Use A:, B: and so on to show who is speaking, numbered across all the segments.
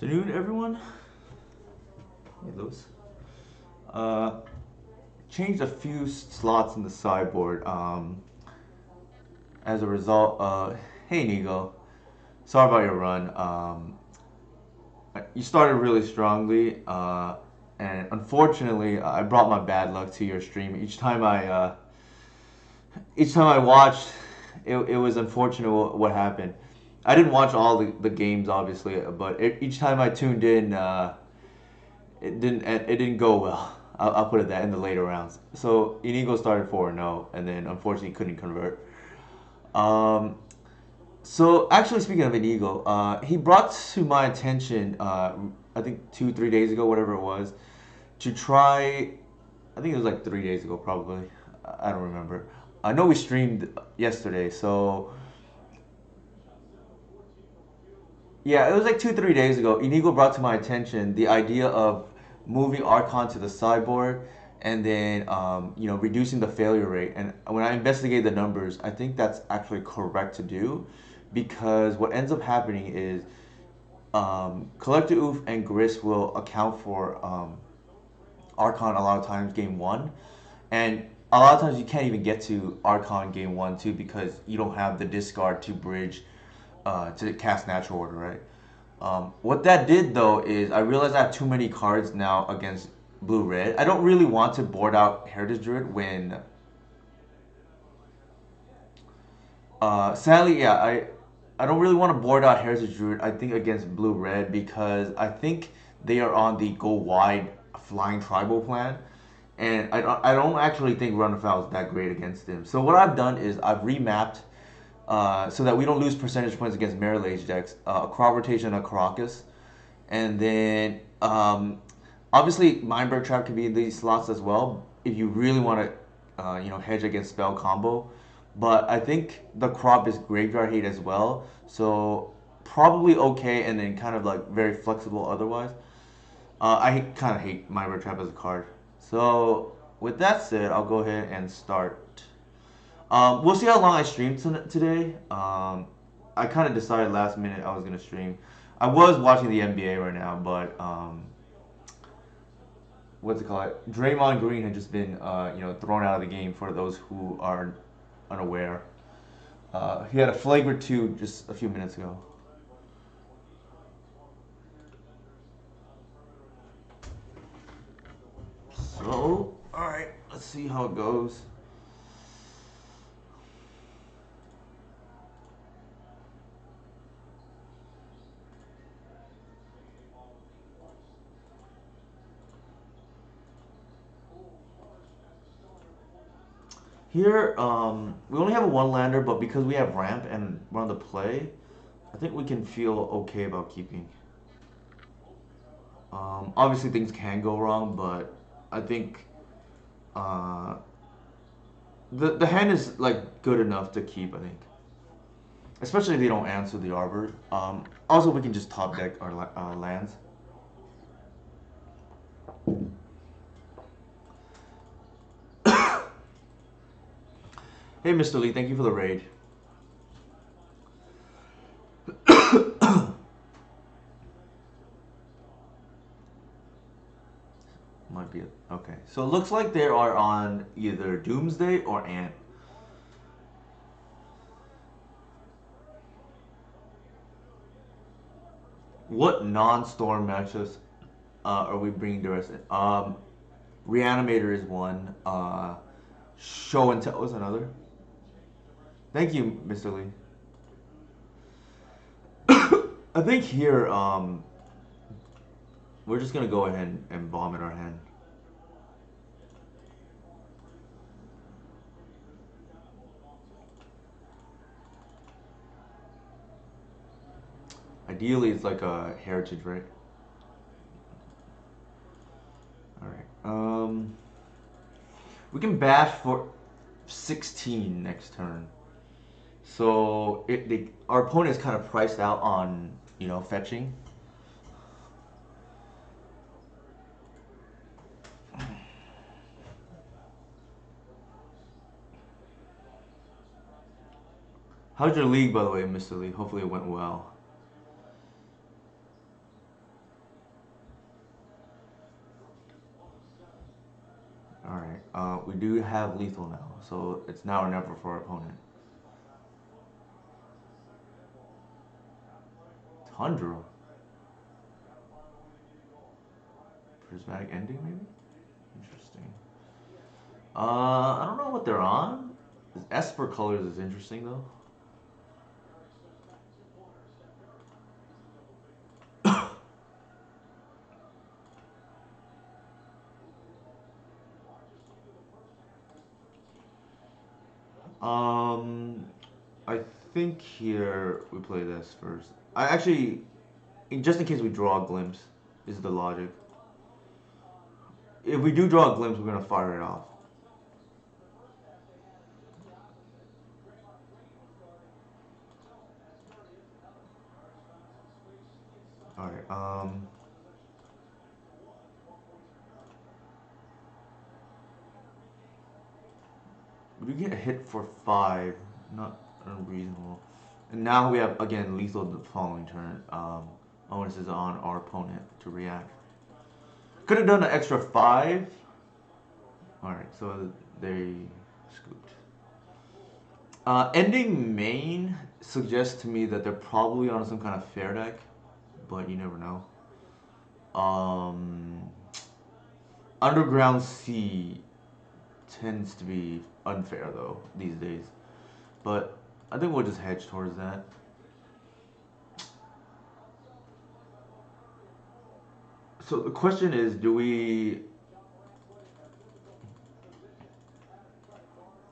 A: Afternoon, everyone. Hey, Lewis. Uh, Changed a few slots in the sideboard. As a result, hey Nigo, sorry about your run. You started really strongly, and unfortunately, I brought my bad luck to your stream. Each time I watched, it was unfortunate what happened. I didn't watch all the games, obviously, but each time I tuned in, it didn't go well. I'll put it that in the later rounds. So Inigo started 4-0, and then unfortunately couldn't convert. Um, so actually, speaking of Inigo, he brought to my attention, I think 2 3 days ago, whatever it was, to try. I think it was like 3 days ago, probably. I don't remember. I know we streamed yesterday, so yeah, it was like 2 3 days ago. Inigo brought to my attention the idea of moving Archon to the sideboard and then reducing the failure rate. And when I investigate the numbers, I think that's actually correct to do, because what ends up happening is Collector Oof and Gris will account for Archon a lot of times game one, and a lot of times you can't even get to Archon game one too because you don't have the discard to bridge to cast Natural Order, right? What that did though is I realized I have too many cards now against blue red. I don't really want to board out Heritage Druid when sadly, yeah, I don't really want to board out Heritage Druid, I think, against blue red, because I think they are on the go wide flying tribal plan. And I don't actually think Run of Foul is that great against them. So what I've done is I've remapped so that we don't lose percentage points against Mirror Age decks, a Crop Rotation, a Caracas. And then obviously Mindbreak Trap can be in these slots as well if you really want to hedge against spell combo. But I think the crop is graveyard hate as well, so probably okay, and then kind of like very flexible otherwise. I kind of hate Mindbreak Trap as a card. So with that said, I'll go ahead and start. We'll see how long I stream today. I kind of decided last minute I was gonna stream. I was watching the NBA right now, but what's it called? Draymond Green had just been thrown out of the game for those who are unaware. He had a flagrant two just a few minutes ago. So, all right, let's see how it goes. Here, we only have a one lander, but because we have ramp and we're on the play, I think we can feel okay about keeping. Obviously, things can go wrong, but I think uh, the hand is like good enough to keep. I think, especially if they don't answer the arbor. Also, we can just top deck our lands. Hey, Mr. Lee, thank you for the raid. Might be okay. So it looks like they are on either Doomsday or Ant. What non-storm matches are we bringing to us? Reanimator is one. Show and Tell is another. Thank you, Mr. Lee. I think here we're just gonna go ahead and vomit our hand. Ideally, it's like a heritage, right? All right. We can bash for 16 next turn. So our opponent is kind of priced out on fetching. How's your league, by the way, Mr. Lee? Hopefully it went well. do have lethal now, so it's now or never for our opponent. Tundra. Prismatic ending, maybe? Interesting. I don't know what they're on. Esper colors is interesting though. Um, I think here we play this first. I actually, just in case we draw a glimpse, is the logic. If we do draw a glimpse, we're gonna fire it off. All right. We get hit for 5, not unreasonable. And now we have again lethal the following turn. Onus is on our opponent to react. Could have done an extra 5. All right, so they scooped. Ending main suggests to me that they're probably on some kind of fair deck, but you never know. Um, Underground Sea tends to be unfair though these days, but I think we'll just hedge towards that. So the question is, do we?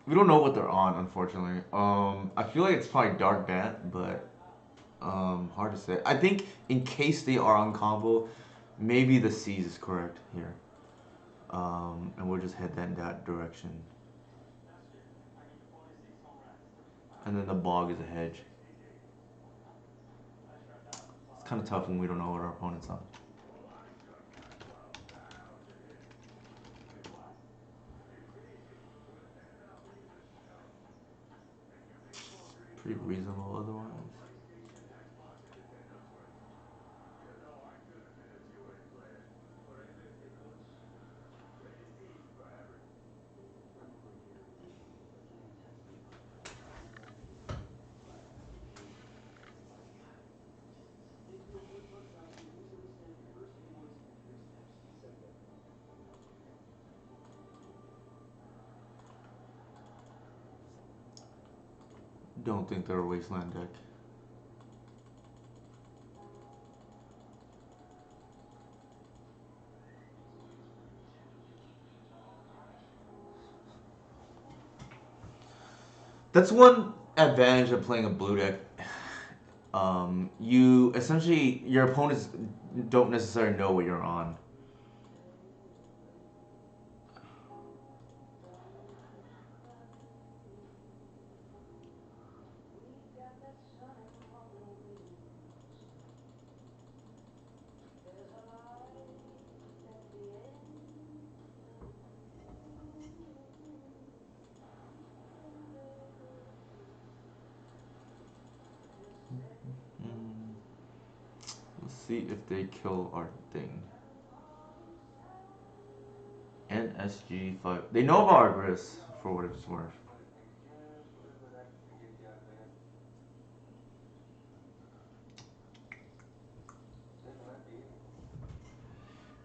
A: We don't know what they're on, unfortunately. I feel like it's probably Dark Bat, but hard to say. I think in case they are on combo, maybe the Seas is correct here. And we'll just head that in that direction. And then the Bog is a hedge. It's kind of tough when we don't know what our opponent's on. Pretty reasonable otherwise. Don't think they're a Wasteland deck. That's one advantage of playing a blue deck. You essentially your opponents don't necessarily know what you're on. Mm, let's see if they kill our thing. NSG5. They know about our Gris for what it's worth.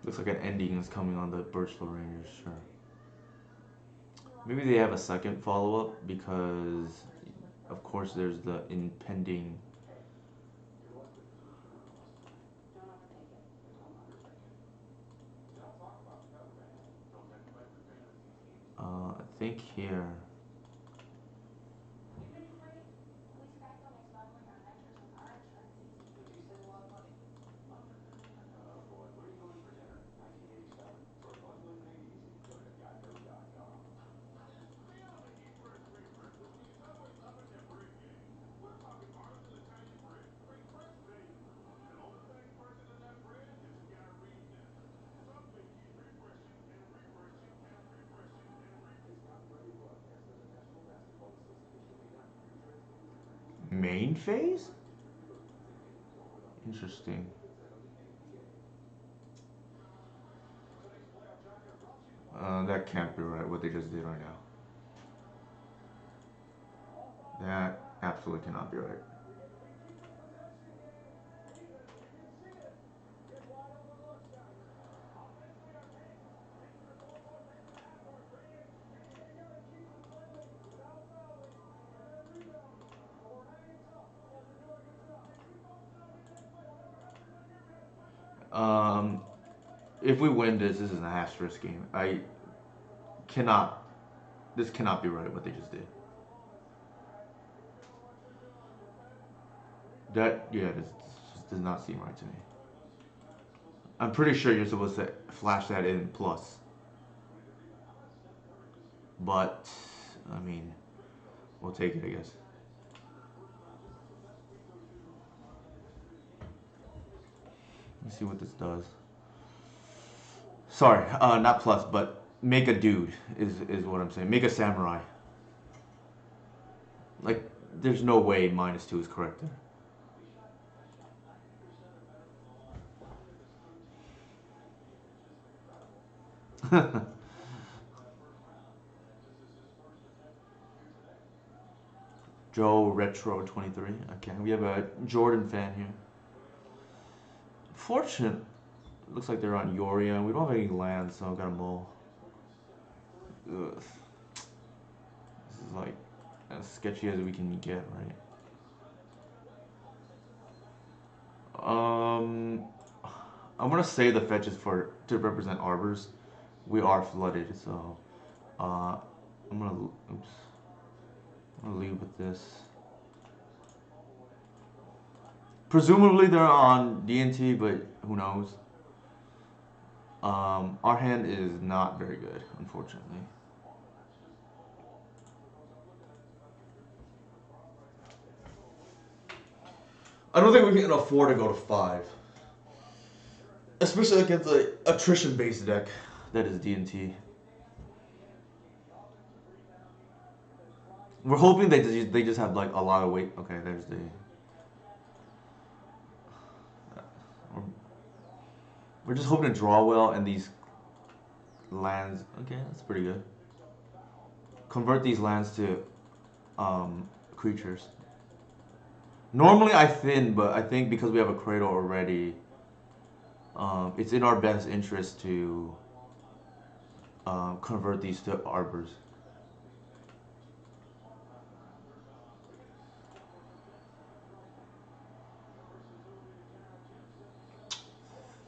A: Looks like an ending is coming on the Birchlow Rangers, sure. Maybe they have a second follow-up because, of course, there's the impending. I think here. Main phase? Interesting. That can't be right, what they just did right now. That absolutely cannot be right. Um, if we win this, this is an asterisk game. I cannot. This cannot be right. What they just did. That this does not seem right to me. I'm pretty sure you're supposed to flash that in plus, but I mean, we'll take it, I guess. Let's see what this does. Sorry, not plus, but make a dude is what I'm saying. Make a samurai. Like, there's no way -2 is correct there. Joe Retro 23. Okay, we have a Jordan fan here. Fortunate. Looks like they're on Yoria. We don't have any land, so I've got a mole. Ugh. This is like as sketchy as we can get, right? I'm gonna say the fetch is for to represent arbors. We are flooded, so I'm gonna oops. I'm gonna leave with this. Presumably they're on DNT, but who knows? Our hand is not very good, unfortunately. I don't think we can afford to go to 5. Especially against an attrition-based deck that is D&T. We're hoping they just have like a lot of weight. Okay, there's the. We're just hoping to draw well and these lands. Okay, that's pretty good. Convert these lands to creatures. Normally I thin, but I think because we have a Cradle already, it's in our best interest to convert these to arbors.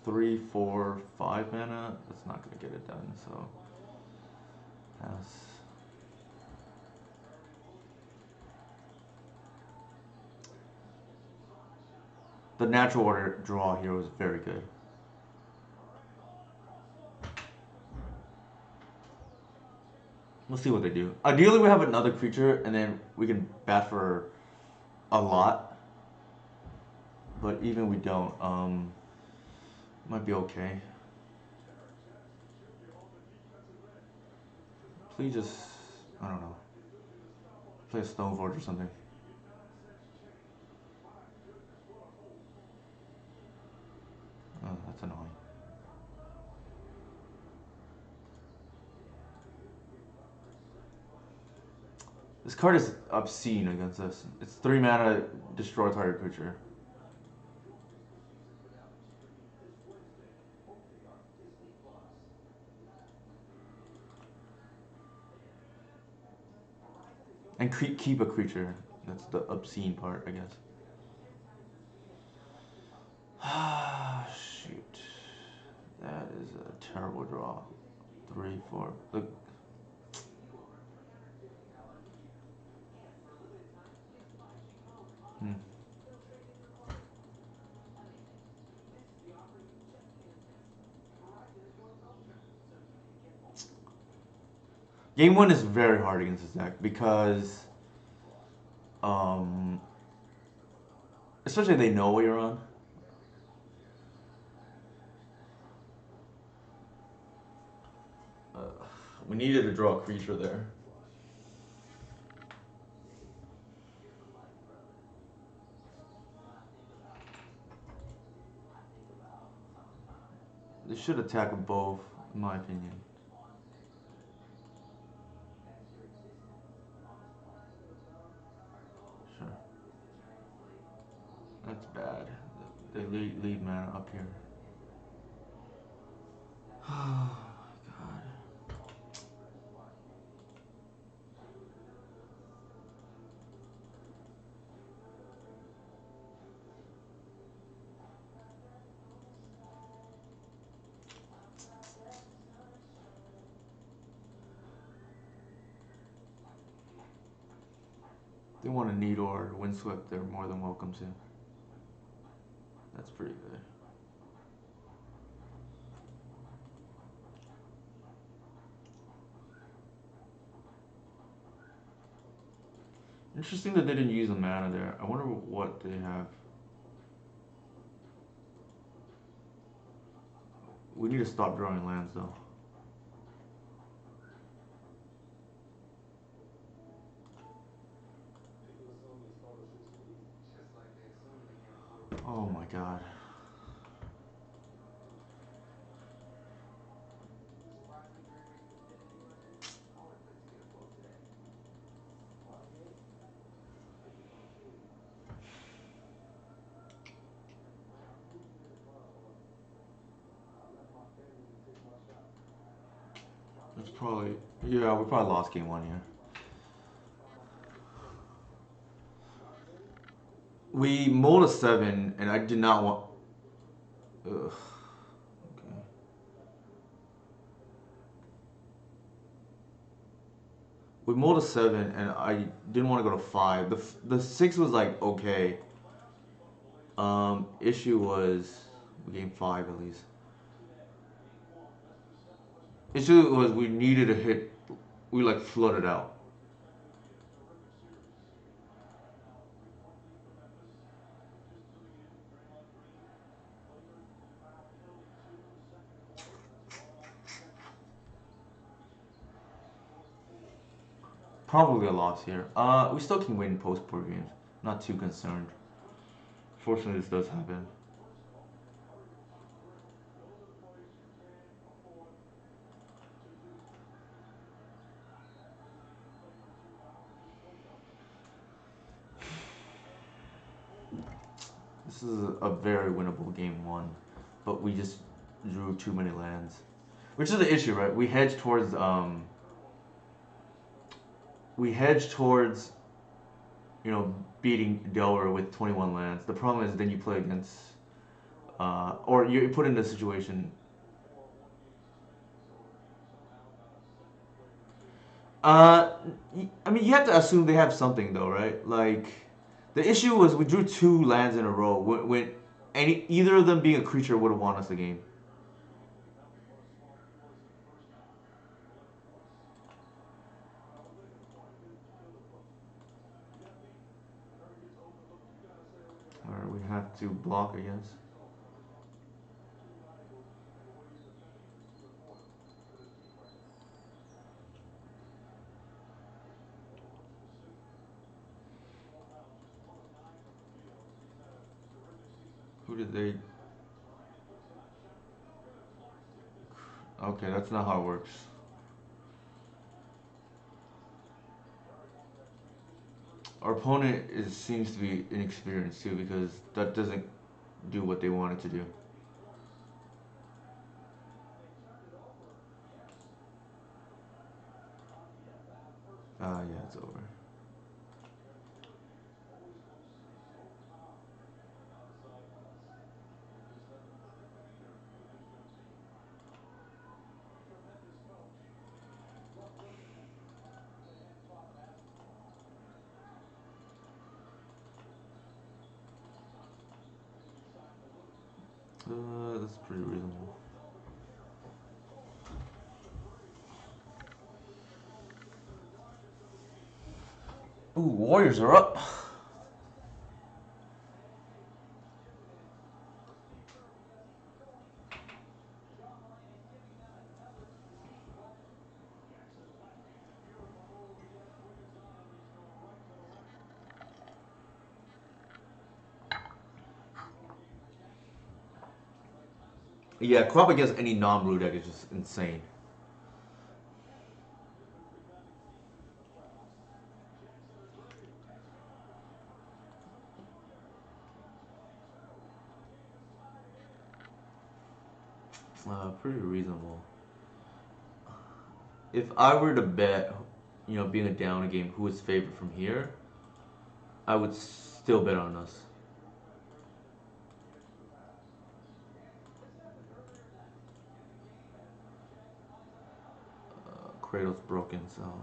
A: Three, 4, 5 mana. That's not gonna get it done. So pass. The natural order draw here was very good. We'll see what they do. Ideally, we have another creature, and then we can bat for a lot. But even we don't, might be okay. Please just, I don't know, play a Stoneforge or something. Oh, that's annoying. This card is obscene against us. It's 3 mana, destroy target creature. And keep a creature. That's the obscene part, I guess. Ah, shoot. That is a terrible draw. 3, 4. Look. Game 1 is very hard against this deck because, especially if they know what you're on. We needed to draw a creature there. They should attack with both, in my opinion. That's bad. They leave mana up here. Oh god. They want a need or windswept, they're more than welcome to. That's pretty good. Interesting that they didn't use a mana there. I wonder what they have. We need to stop drawing lands though. Oh my god. It's probably, yeah, we probably lost game one here. We mulled a 7 and I did not want. Ugh. Okay. We mulled a 7 and I didn't want to go to 5. The 6 was like okay. Issue was game 5 at least. Issue was we needed a hit. We like flooded out. Probably a loss here. We still can win post-port games. Not too concerned. Fortunately, this does happen. This is a very winnable game one, but we just drew too many lands, which is the issue, right? We hedge towards, beating Delver with 21 lands. The problem is then you play against, or you put in a situation. Uh, I mean, you have to assume they have something though, right? Like, the issue was we drew two lands in a row when either of them being a creature would have won us the game. Or we have to block, I guess. Who did they? Okay, that's not how it works. Our opponent seems to be inexperienced too because that doesn't do what they want it to do. Yeah, it's over. That's pretty reasonable. Ooh, Warriors are up. Yeah, crop against any non-blue deck is just insane. Pretty reasonable. If I were to bet, being a down game, who is favored from here, I would still bet on us. Cradle's broken, so.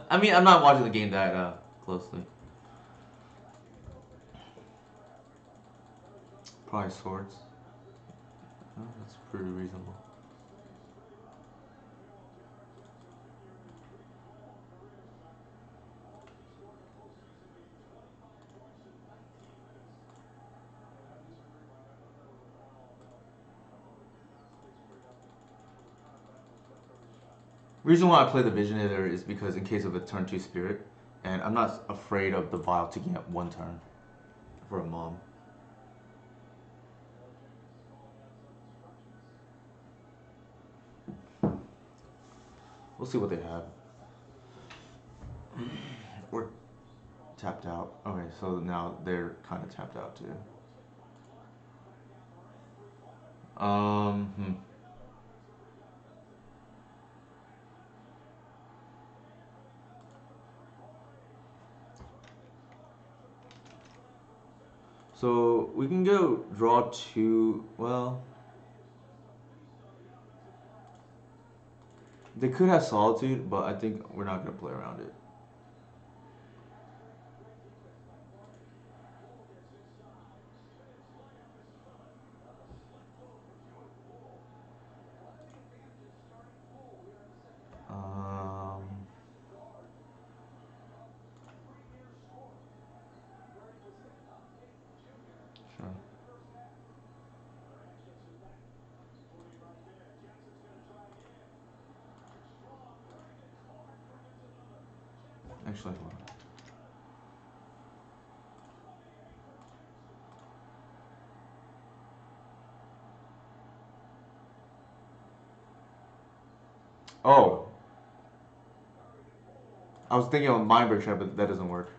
A: I mean, I'm not watching the game that closely. Probably swords. Oh, that's pretty reasonable. Reason why I play the Vision Hitter is because in case of a turn 2 spirit, and I'm not afraid of the Vial taking up one turn for a mom. We'll see what they have. We're tapped out. Okay, so now they're kind of tapped out too. Hmm. So we can go draw two. Well, they could have Solitude, but I think we're not gonna play around it. Um, sure. Actually, hold on. Oh, I was thinking of Mind Break Trap, but that doesn't work.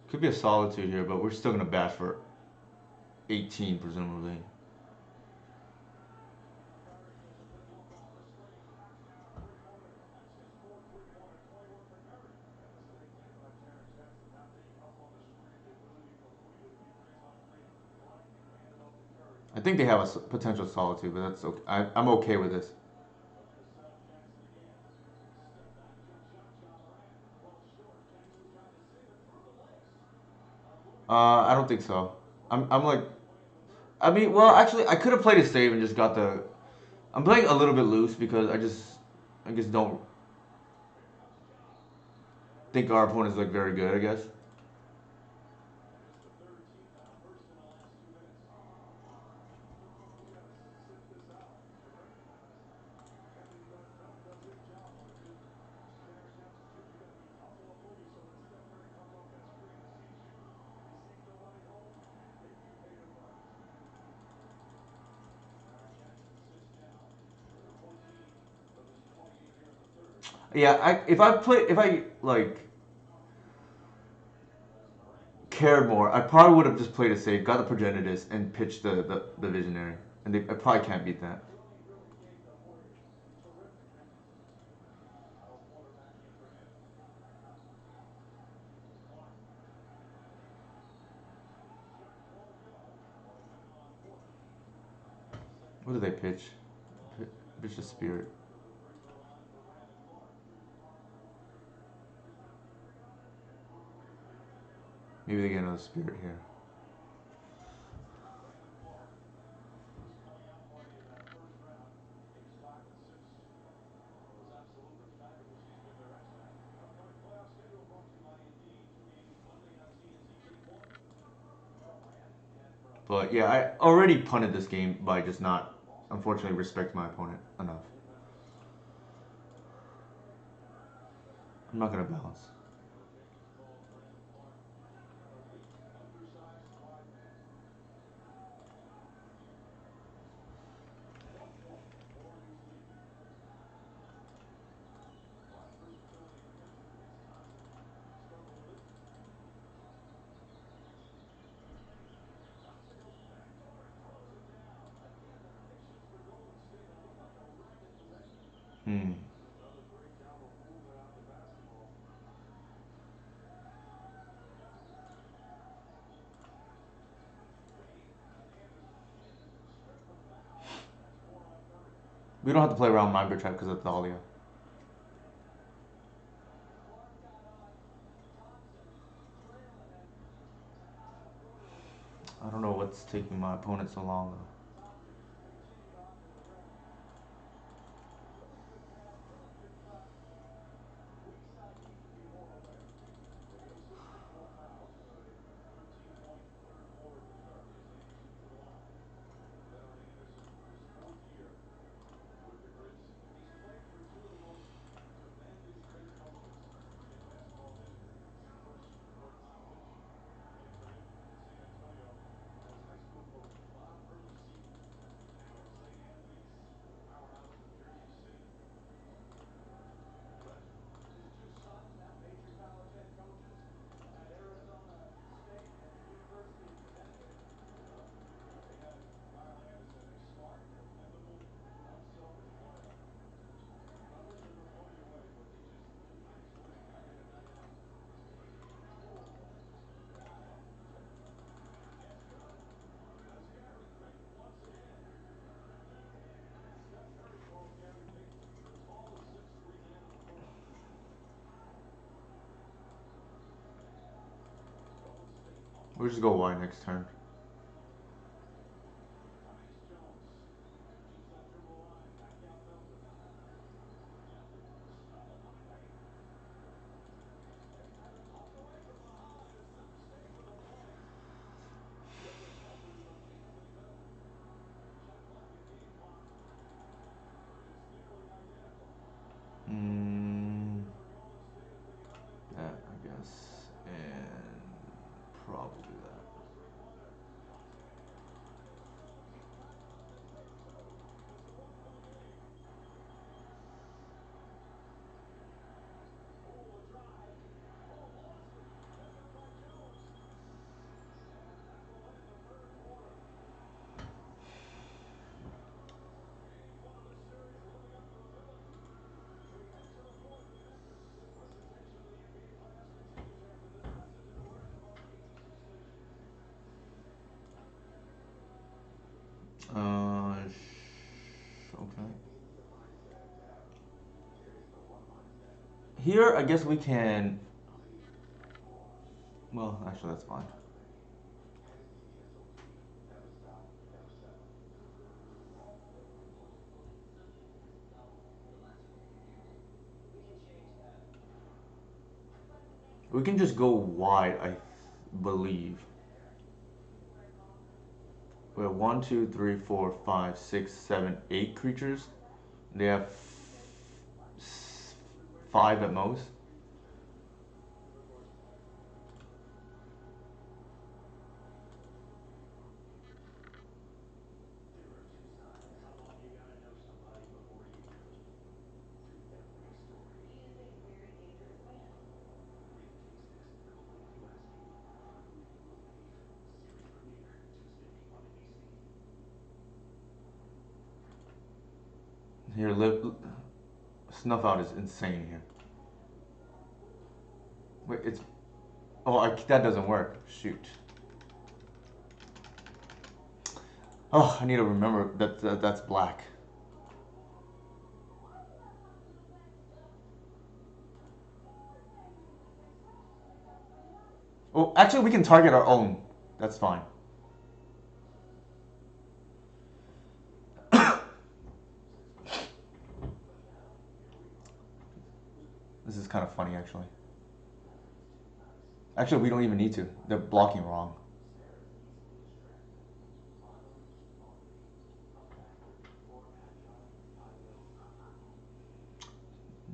A: Could be a Solitude here, but we're still gonna bash for 18 presumably. I think they have a potential Solitude, but that's okay. I'm okay with this. I don't think so. I'm like, I mean, well, actually, I could have played a save and just got the. I'm playing a little bit loose because I just don't think our opponent is like very good. I guess. Yeah, if I like cared more, I probably would have just played a save, got the Progenitus, and pitched the Visionary, and I probably can't beat that. What do they pitch? Pitch the Spirit. Maybe they get another Spirit here. But yeah, I already punted this game by just not, unfortunately, respect my opponent enough. I'm not gonna bounce. Hmm. We don't have to play around Micro Trap because of Thalia. I don't know what's taking my opponent so long though. We'll just go wide next turn. Mm, that I guess, and probably do that. Okay. Here, I guess we can. Well, actually, that's fine. We can just go wide, I believe. We have one, two, three, four, five, six, seven, 8 creatures. They have five at most. Here, snuff out is insane here. Wait, it's. Oh, that doesn't work. Shoot. Oh, I need to remember that's black. Well, actually, we can target our own. That's fine. This is kind of funny, actually. Actually, we don't even need to. They're blocking wrong.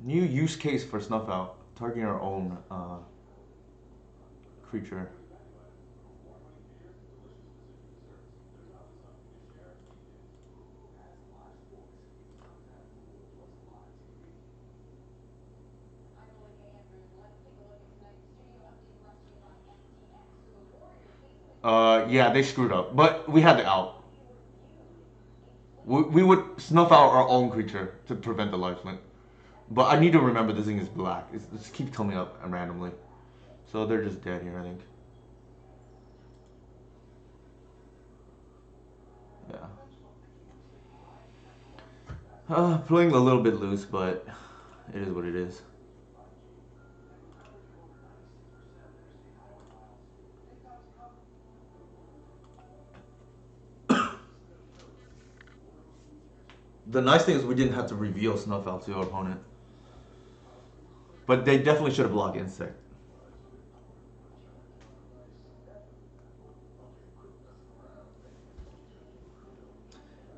A: New use case for Snuff Out. Targeting our own creature. Yeah, they screwed up, but we had the out. We would snuff out our own creature to prevent the lifelink. But I need to remember this thing is black. It just keeps coming up randomly. So they're just dead here, I think. Yeah. Playing a little bit loose, but it is what it is. The nice thing is we didn't have to reveal Snuff Out to our opponent. But they definitely should have blocked Insect.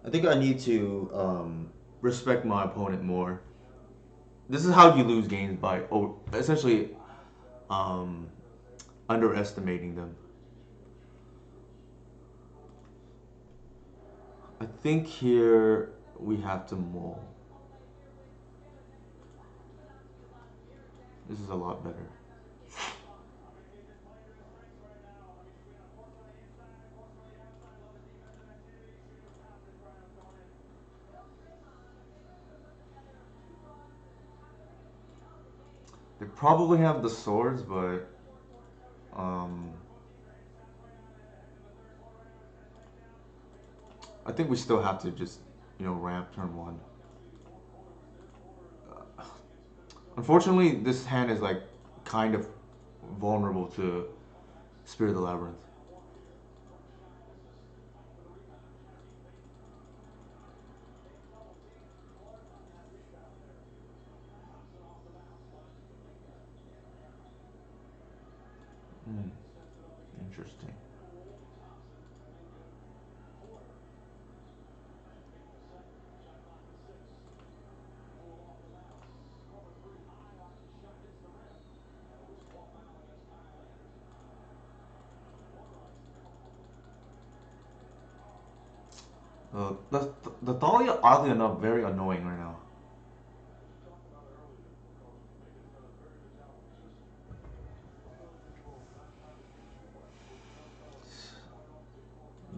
A: I think I need to respect my opponent more. This is how you lose games by essentially um, underestimating them. I think here we have to mull. This is a lot better. They probably have the swords, but um, I think we still have to just ramp turn one. Unfortunately, this hand is like kind of vulnerable to Spirit of the Labyrinth. Hmm, interesting. The Thalia, oddly enough, very annoying right now.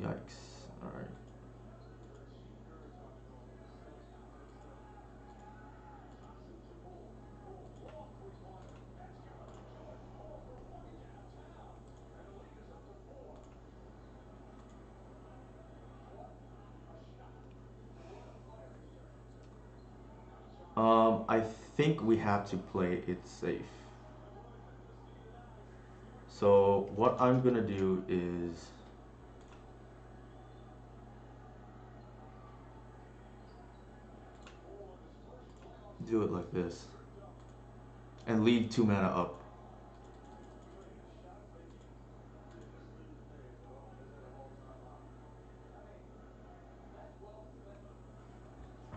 A: Yikes. Alright. I think we have to play it safe. So what I'm gonna do is do it like this and leave 2 mana up.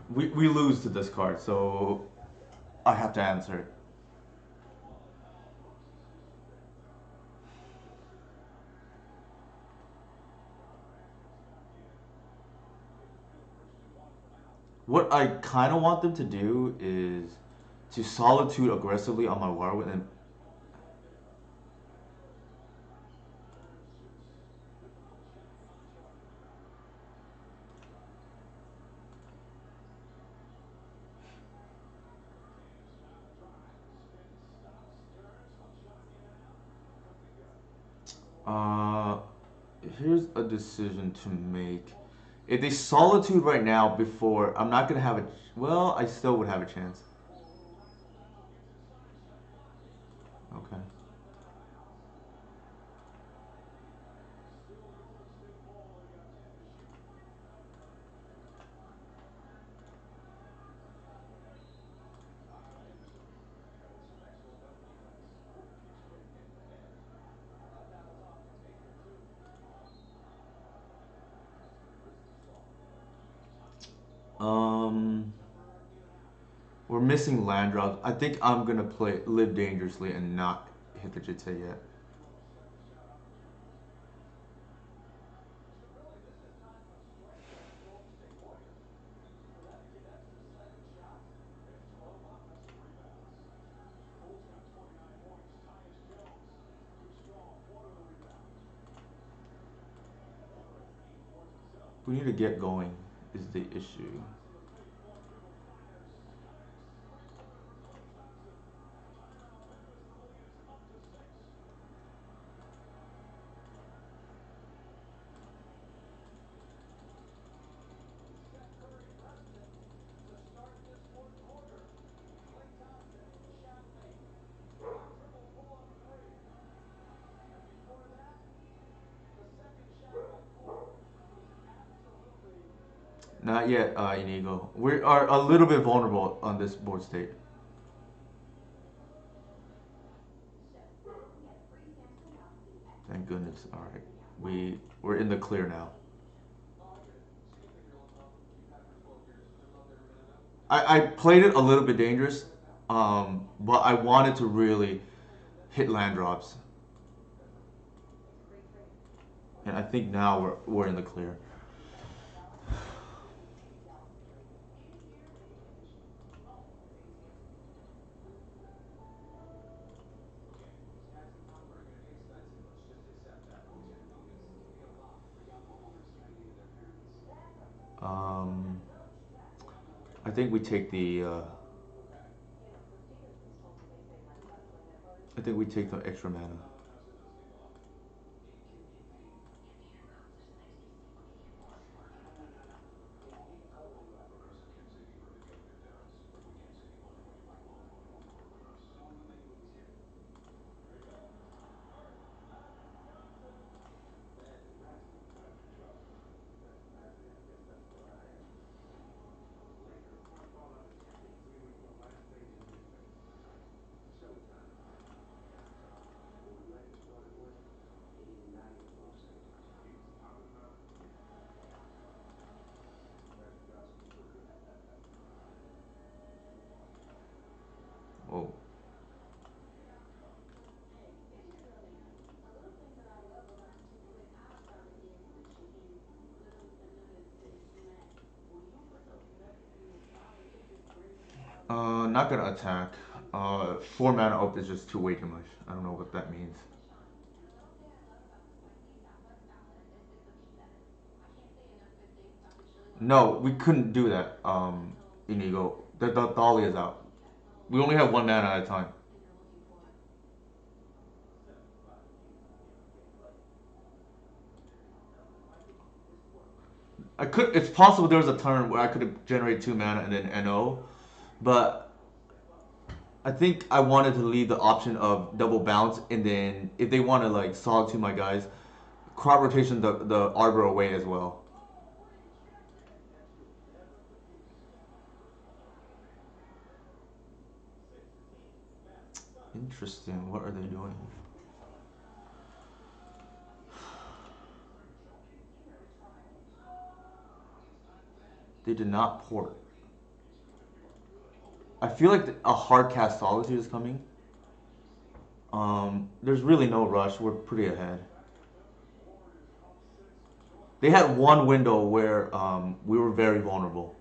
A: We lose to this card, so I have to answer it. What I kind of want them to do is to solitude aggressively on my Warwick and uh here's a decision to make. If they solitude right now before, I'm not gonna have a. Well, I still would have a chance. Okay. Um. We're missing land drops. I think I'm gonna play live dangerously and not hit the Jite yet. We need to get going. Is the issue? Not yet, Inigo. We are a little bit vulnerable on this board state. Thank goodness. All right, we're in the clear now. I played it a little bit dangerous, but I wanted to really hit land drops, and I think now we're in the clear. Um, I think we take the. I think we take the extra mana. Oh, not gonna attack. 4 mana up is just way too much. I don't know what that means. No, we couldn't do that. Inigo, the Dolly is out. We only have 1 mana at a time. I could. It's possible there was a turn where I could have generated 2 mana and then NO, but I think I wanted to leave the option of double bounce, and then if they want to like solid to my guys, crop rotation the arbor away as well. Interesting. What are they doing? They did not port. I feel like a hard cast solitude is coming. There's really no rush. We're pretty ahead. They had one window where we were very vulnerable,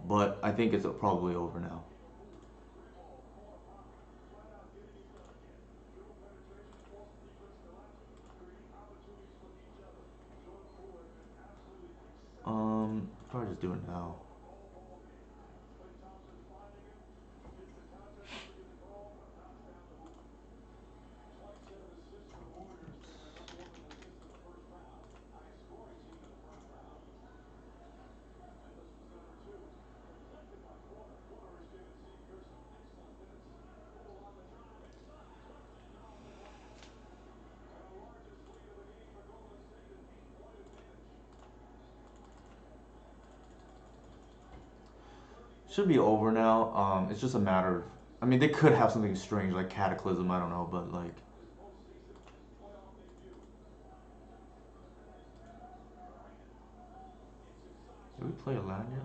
A: but I think it's probably over now. Probably just do it now. Should be over now. It's just a matter of. I mean, they could have something strange like Cataclysm. I don't know, but like, did we play a land yet?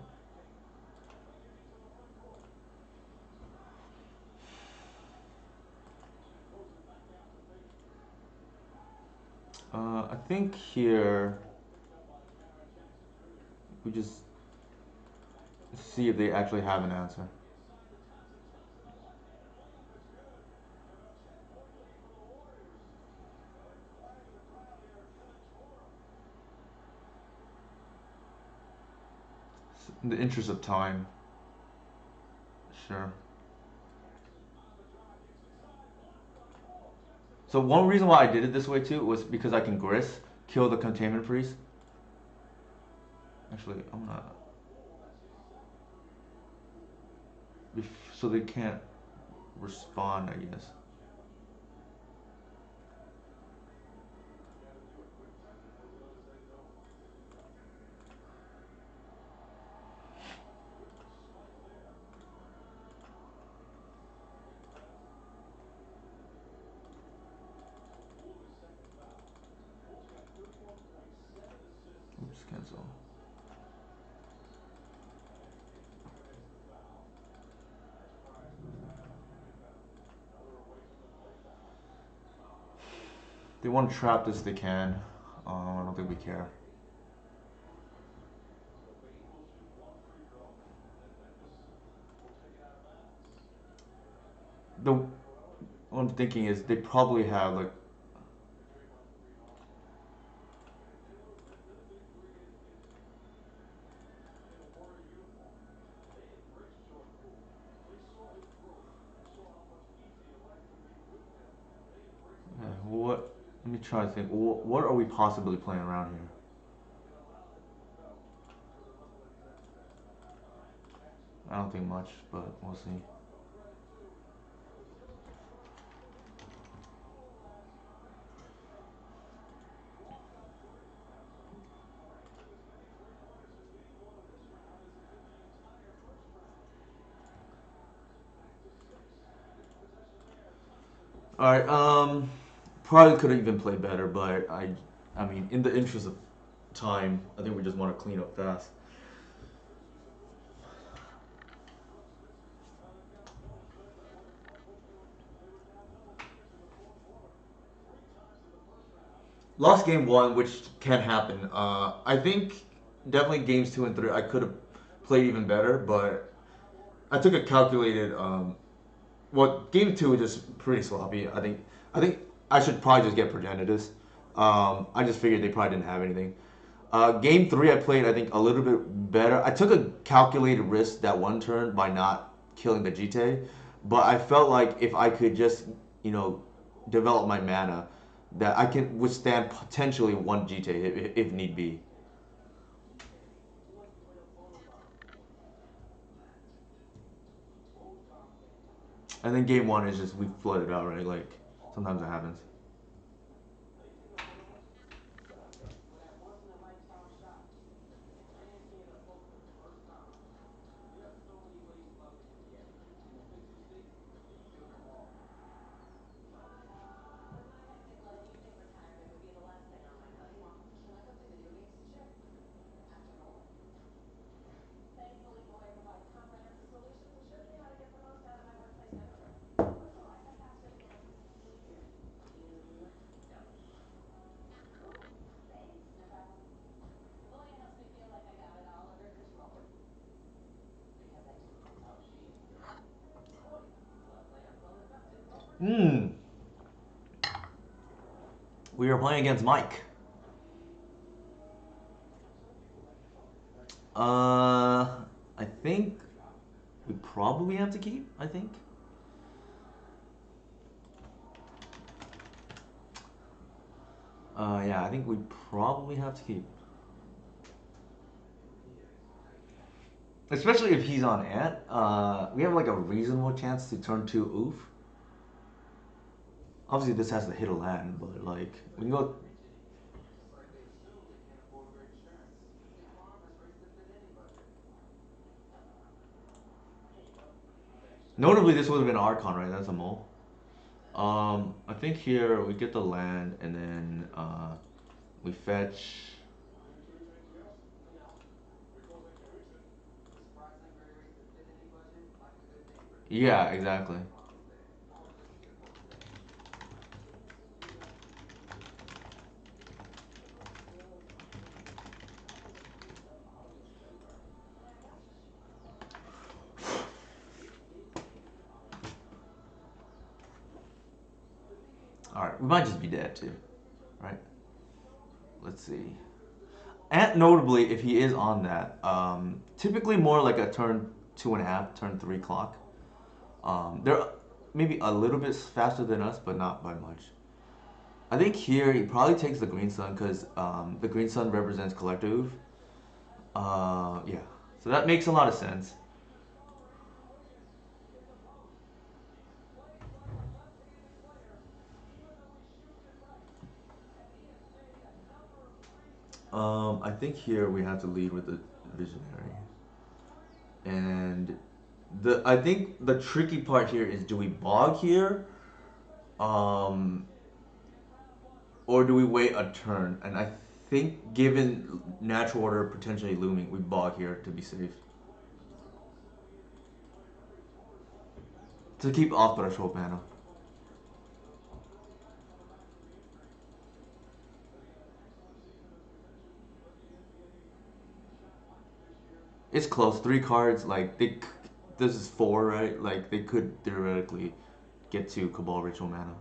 A: I think here we just see if they actually have an answer. In the interest of time, sure. So one reason why I did it this way too was because I can grist, kill the containment priest. Actually, I'm gonna so they can't respond, I guess. Oops, cancel. They want to trap this, they can. I don't think we care. The what I'm thinking is they probably have like what? Let me try to think. What are we possibly playing around here? I don't think much, but we'll see. All right. Probably could have even played better, but I mean, in the interest of time, I think we just want to clean up fast. Lost game one, which can happen. I think definitely games two and three, I could have played even better, but I took a calculated. Well, game two was just pretty sloppy. I think I should probably just get Progenitus. I just figured they probably didn't have anything. Game three, I played I think a little bit better. I took a calculated risk that one turn by not killing the Jite, but I felt like if I could just you know develop my mana, that I can withstand potentially one Jite if need be. And then game one is just we flooded out, right? Like sometimes it happens. Hmm. We are playing against Mike. I think we probably have to keep. I think. Yeah, I think we probably have to keep. Especially if he's on Ant. We have like a reasonable chance to turn to Oof. Obviously, this has to hit a land, but like we can go. Notably, this would have been Archon, right? That's a mole. I think here we get the land and then we fetch. Yeah, exactly. All right, we might just be dead too, right? Let's see. And notably, if he is on that, typically more like a turn two and a half, turn three clock. They're maybe a little bit faster than us, but not by much. I think here he probably takes the green sun because the green sun represents collective. Yeah, so that makes a lot of sense. I think here we have to lead with the visionary, and I think the tricky part here is do we bog here, um, or do we wait a turn? And I think given natural order potentially looming, we bog here to be safe. To keep off threshold mana. It's close. Three cards, like this is four, right? Like they could theoretically get to Cabal Ritual mana.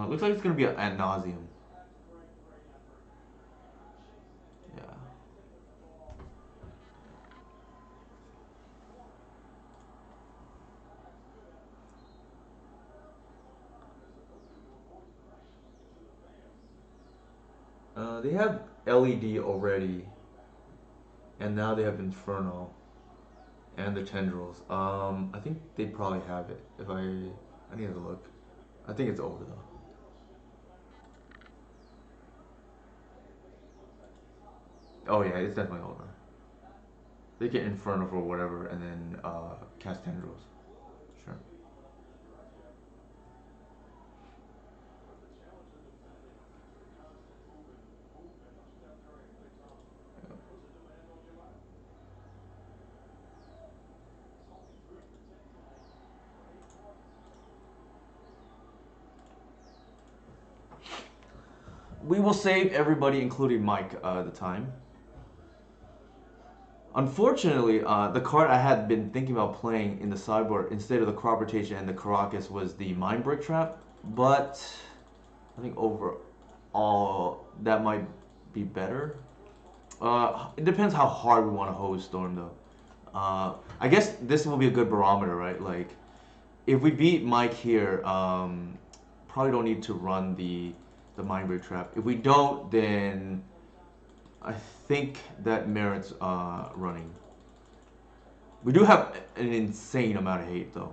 A: Looks like it's gonna be an ad nauseum. Yeah. They have LED already, and now they have Inferno and the Tendrils. I think they probably have it. I need to look. I think it's over though. Oh yeah, it's definitely over. They get Inferno for whatever, and then cast Tendrils. Sure. We will save everybody, including Mike, the time. Unfortunately, the card I had been thinking about playing in the sideboard instead of the crop rotation and the Caracas was the Mind Break Trap, but I think overall that might be better. It depends how hard we want to hose Storm though. I guess this will be a good barometer, right? Like, if we beat Mike here, probably don't need to run the Mind Break Trap. If we don't, then I think that merits running. We do have an insane amount of hate, though.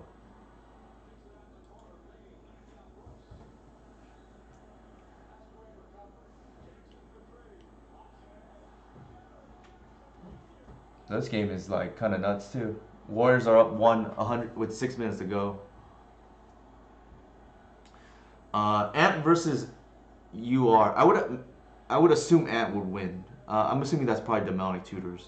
A: This game is like kind of nuts too. Warriors are up 100 with 6 minutes to go. Ant versus UR. I would assume Ant would win. I'm assuming that's probably Demonic Tutors.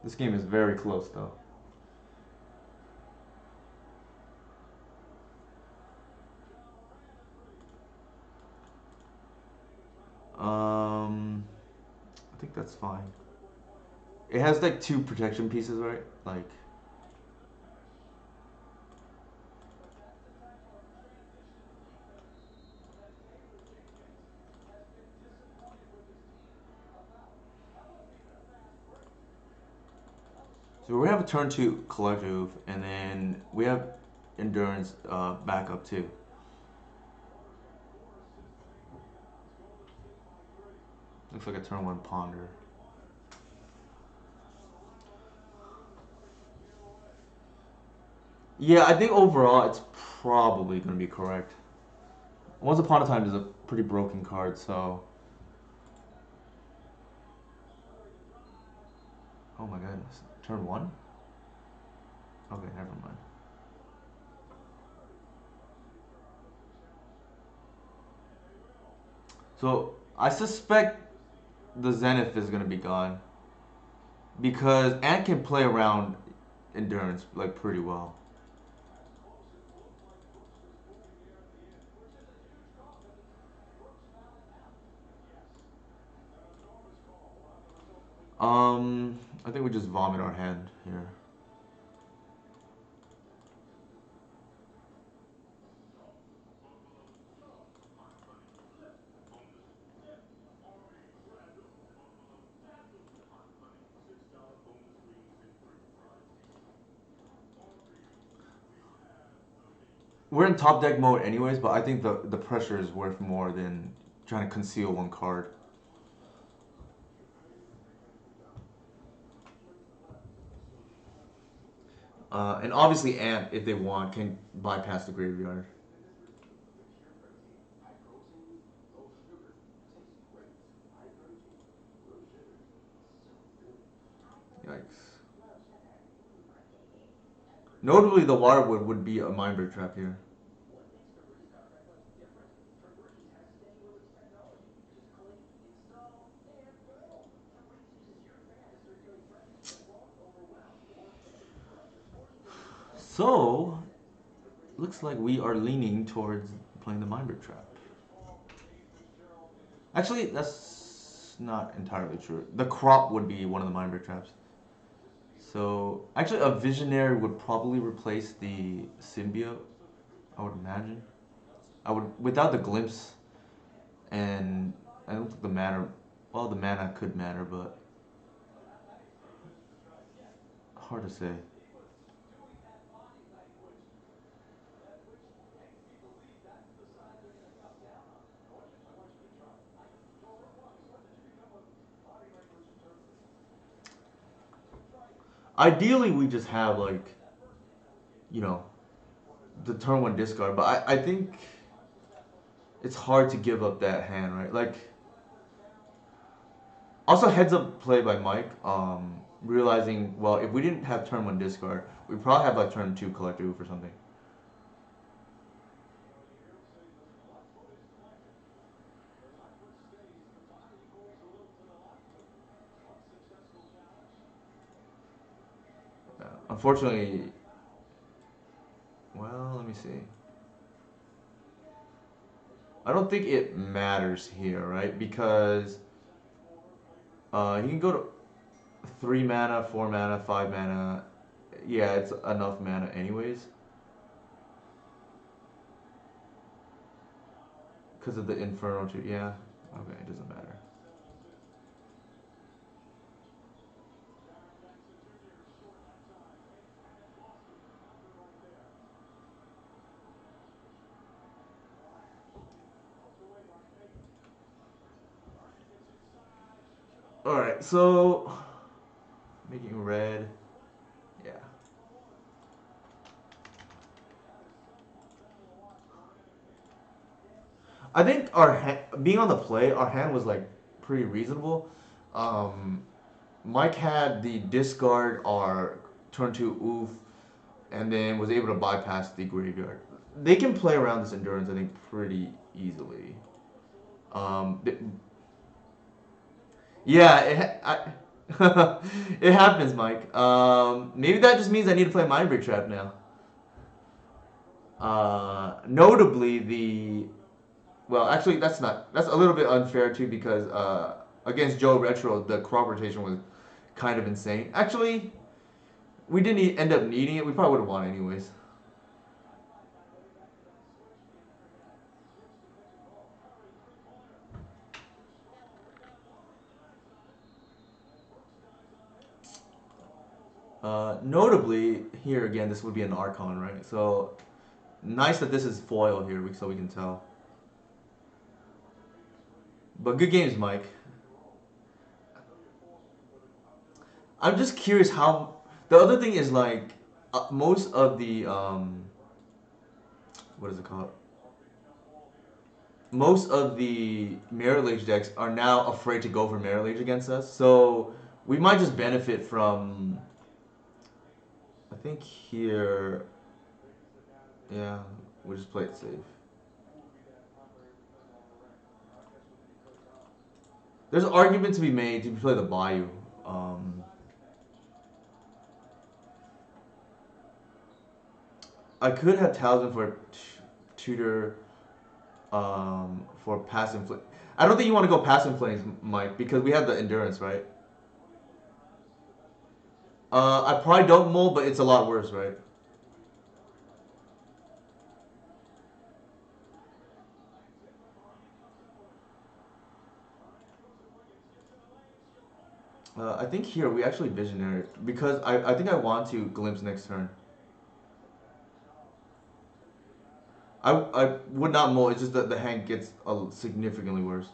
A: This game is very close though. I think that's fine. It has like two protection pieces, right? Like, so we have a turn two collective, and then we have endurance backup too. Looks like a turn one ponder. Yeah, I think overall it's probably going to be correct. Once Upon a Time is a pretty broken card, so. Oh my goodness. Turn one? Okay, never mind. So I suspect the Zenith is gonna be gone because Ant can play around endurance like pretty well. I think we just vomit our hand here. We're in top deck mode anyways, but I think the pressure is worth more than trying to conceal one card. And obviously, Ant, if they want, can bypass the graveyard. Yikes. Notably, the Waterwood would be a Mindbreak trap here. So, looks like we are leaning towards playing the Mindbreak trap. Actually, that's not entirely true. The crop would be one of the Mindbreak traps. So, actually, a Visionary would probably replace the Symbiote, I would imagine. I would, without the Glimpse, and I don't think the mana, well, the mana could matter, but hard to say. Ideally, we just have, like, you know, the turn one discard, but I think it's hard to give up that hand, right? Like, also heads up play by Mike, realizing, well, if we didn't have turn one discard, we probably have like turn two collector oof or something. Unfortunately, well, let me see. I don't think it matters here, right? Because he can go to 3 mana, 4 mana, 5 mana. Yeah, it's enough mana anyways. Because of the Inferno too. Yeah. Okay, it doesn't matter. Alright, so making red. Yeah. I think being on the play, our hand was like pretty reasonable. Um, Mike had the discard our turn two oof, and then was able to bypass the graveyard. They can play around this endurance, I think, pretty easily. Th- yeah, it happens, Mike. Maybe that just means I need to play Mindbreak Trap now. Notably, the well, actually, that's a little bit unfair too because against Joe Retro, the crop rotation was kind of insane. Actually, we didn't end up needing it. We probably would have won anyways. Notably, here again, this would be an Archon, right? So nice that this is foil here, so we can tell. But good games, Mike. I'm just curious how. The other thing is like most of the what is it called? Most of the Mirror Age decks are now afraid to go for Mirror Age against us. So we might just benefit from. I think here, yeah, we'll just play it safe. There's an argument to be made to play the Bayou. Um, I could have Talisman for tutor for passive flame. I don't think you want to go passive flames, Mike, because we have the endurance, right? I probably don't mold, but it's a lot worse, right? I think here we actually visionary because I think I want to glimpse next turn. I would not mold. It's just that the hand gets significantly worse.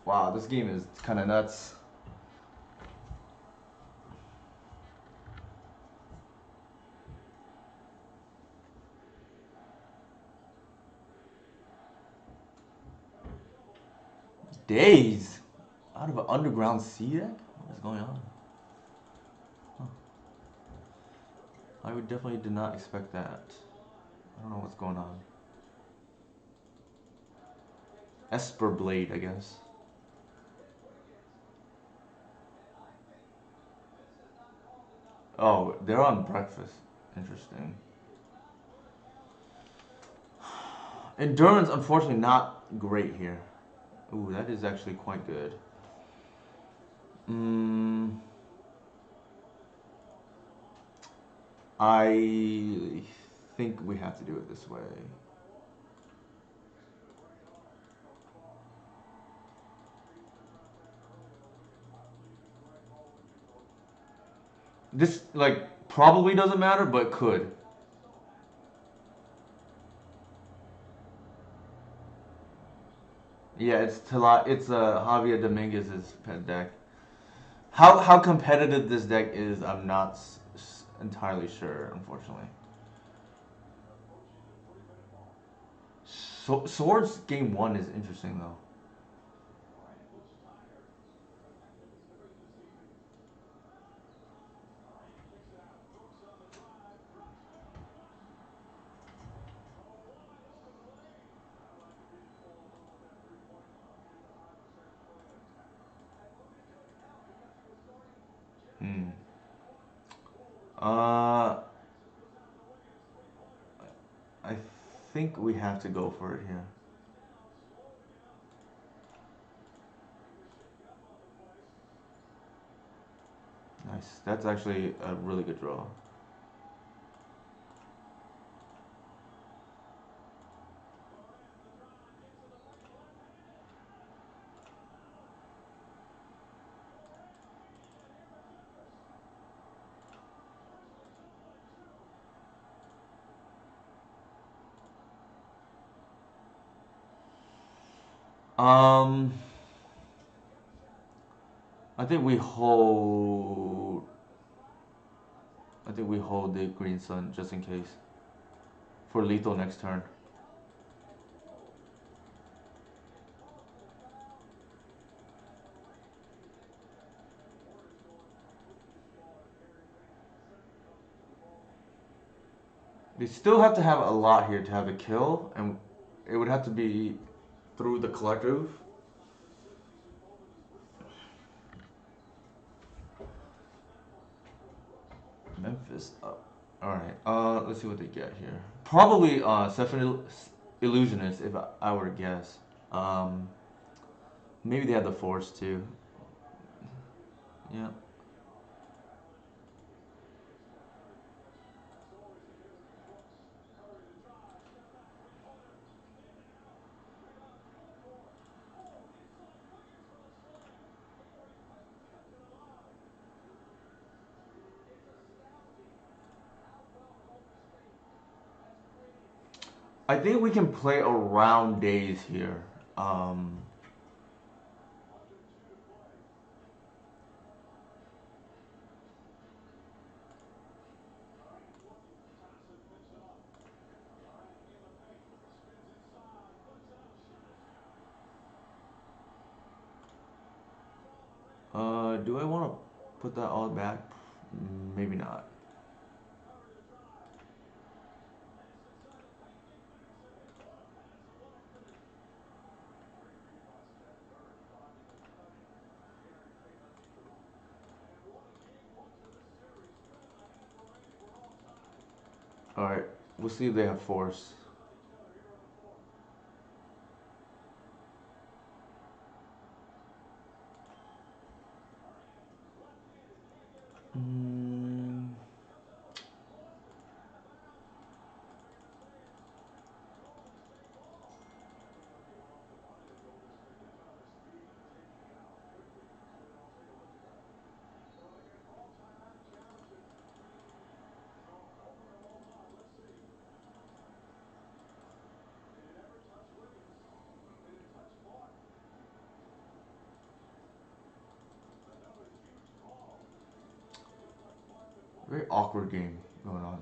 A: Wow, this game is kind of nuts. Days out of an underground sea deck. What is going on? Huh. I would definitely did not expect that. I don't know what's going on. Esper Blade, I guess. Oh, they're on breakfast. Interesting. Endurance, unfortunately, not great here. Ooh, that is actually quite good. Mm, I think we have to do it this way. This, like, probably doesn't matter, but could. Yeah, it's Javier Dominguez's pet deck. How competitive this deck is, I'm not entirely sure, unfortunately. Swords game one is interesting though. Hmm. Uh, I think we have to go for it here. Nice. That's actually a really good draw. Um, I think we hold. I think we hold the green sun just in case for lethal next turn. They still have to have a lot here to have a kill, and it would have to be through the collective. Memphis up. All right. Let's see what they get here. Probably Sephir Illusionist, if I were to guess. Um, maybe they have the Force too. Yeah. I think we can play around days here. Um, do I want to put that all back? Maybe not. Alright, we'll see if they have force. Mm, very awkward game going on.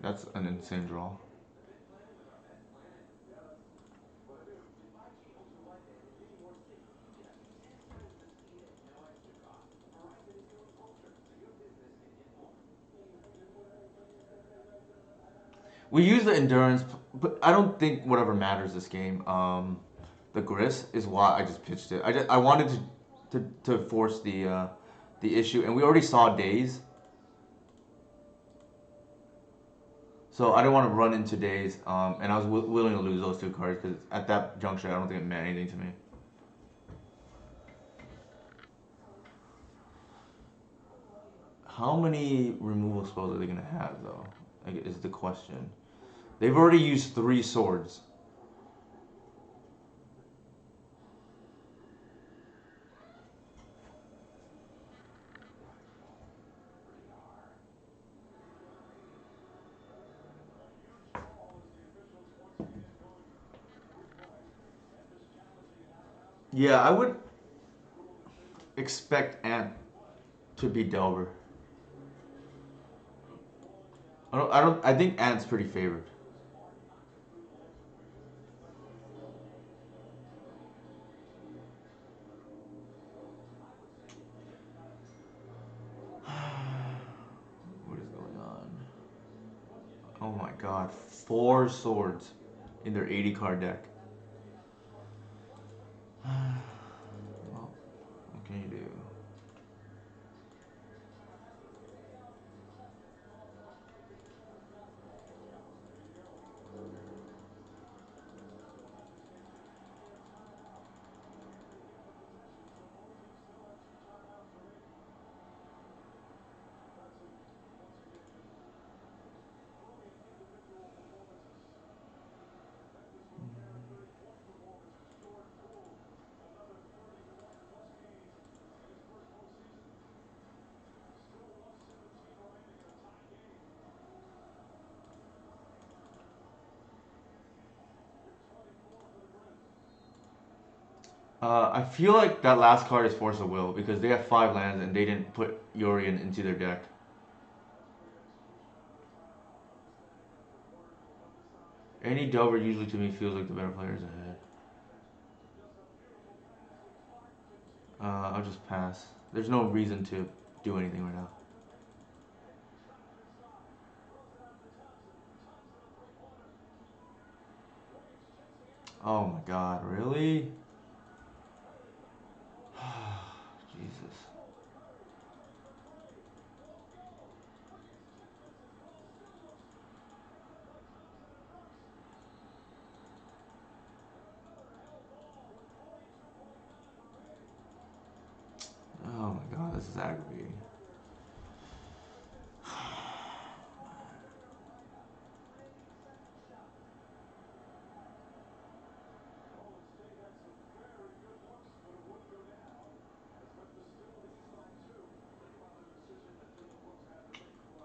A: That's an insane draw. We use the endurance, but I don't think whatever matters this game. The grist is why I just pitched it. I wanted to force the issue, and we already saw days, so I didn't want to run into days. And I was willing to lose those two cards because at that juncture, I don't think it meant anything to me. How many removal spells are they gonna have though? Like, is the question. They've already used 3 swords. Yeah, I would expect Ant to be Delver. I think Ant's pretty favored. What is going on? Oh my god, 4 swords in their 80 card deck. Well, what can you do? I feel like that last card is Force of Will because they have 5 lands and they didn't put Yorion into their deck. Any Delver usually to me feels like the better players ahead. I'll just pass. There's no reason to do anything right now. Oh my god, really? Jesus. Oh my god, this is aggravating.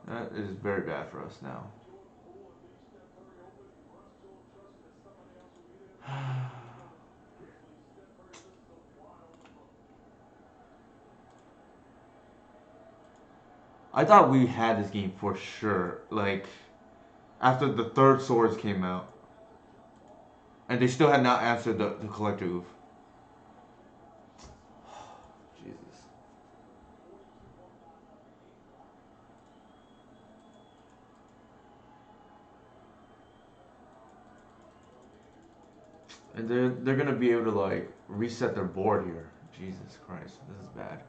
A: That is very bad for us now. I thought we had this game for sure. Like, after the third swords came out. And they still had not answered the collector oof. Jesus. And they're gonna be able to like reset their board here. Jesus Christ, this is bad.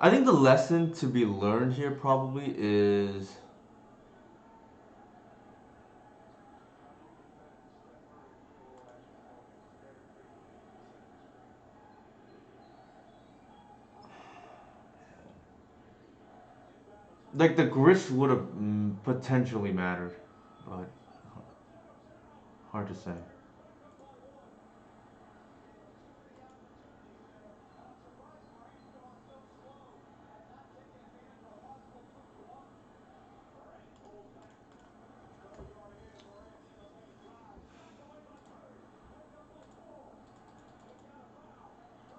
A: I think the lesson to be learned here probably is like the grist would have potentially mattered, but hard to say.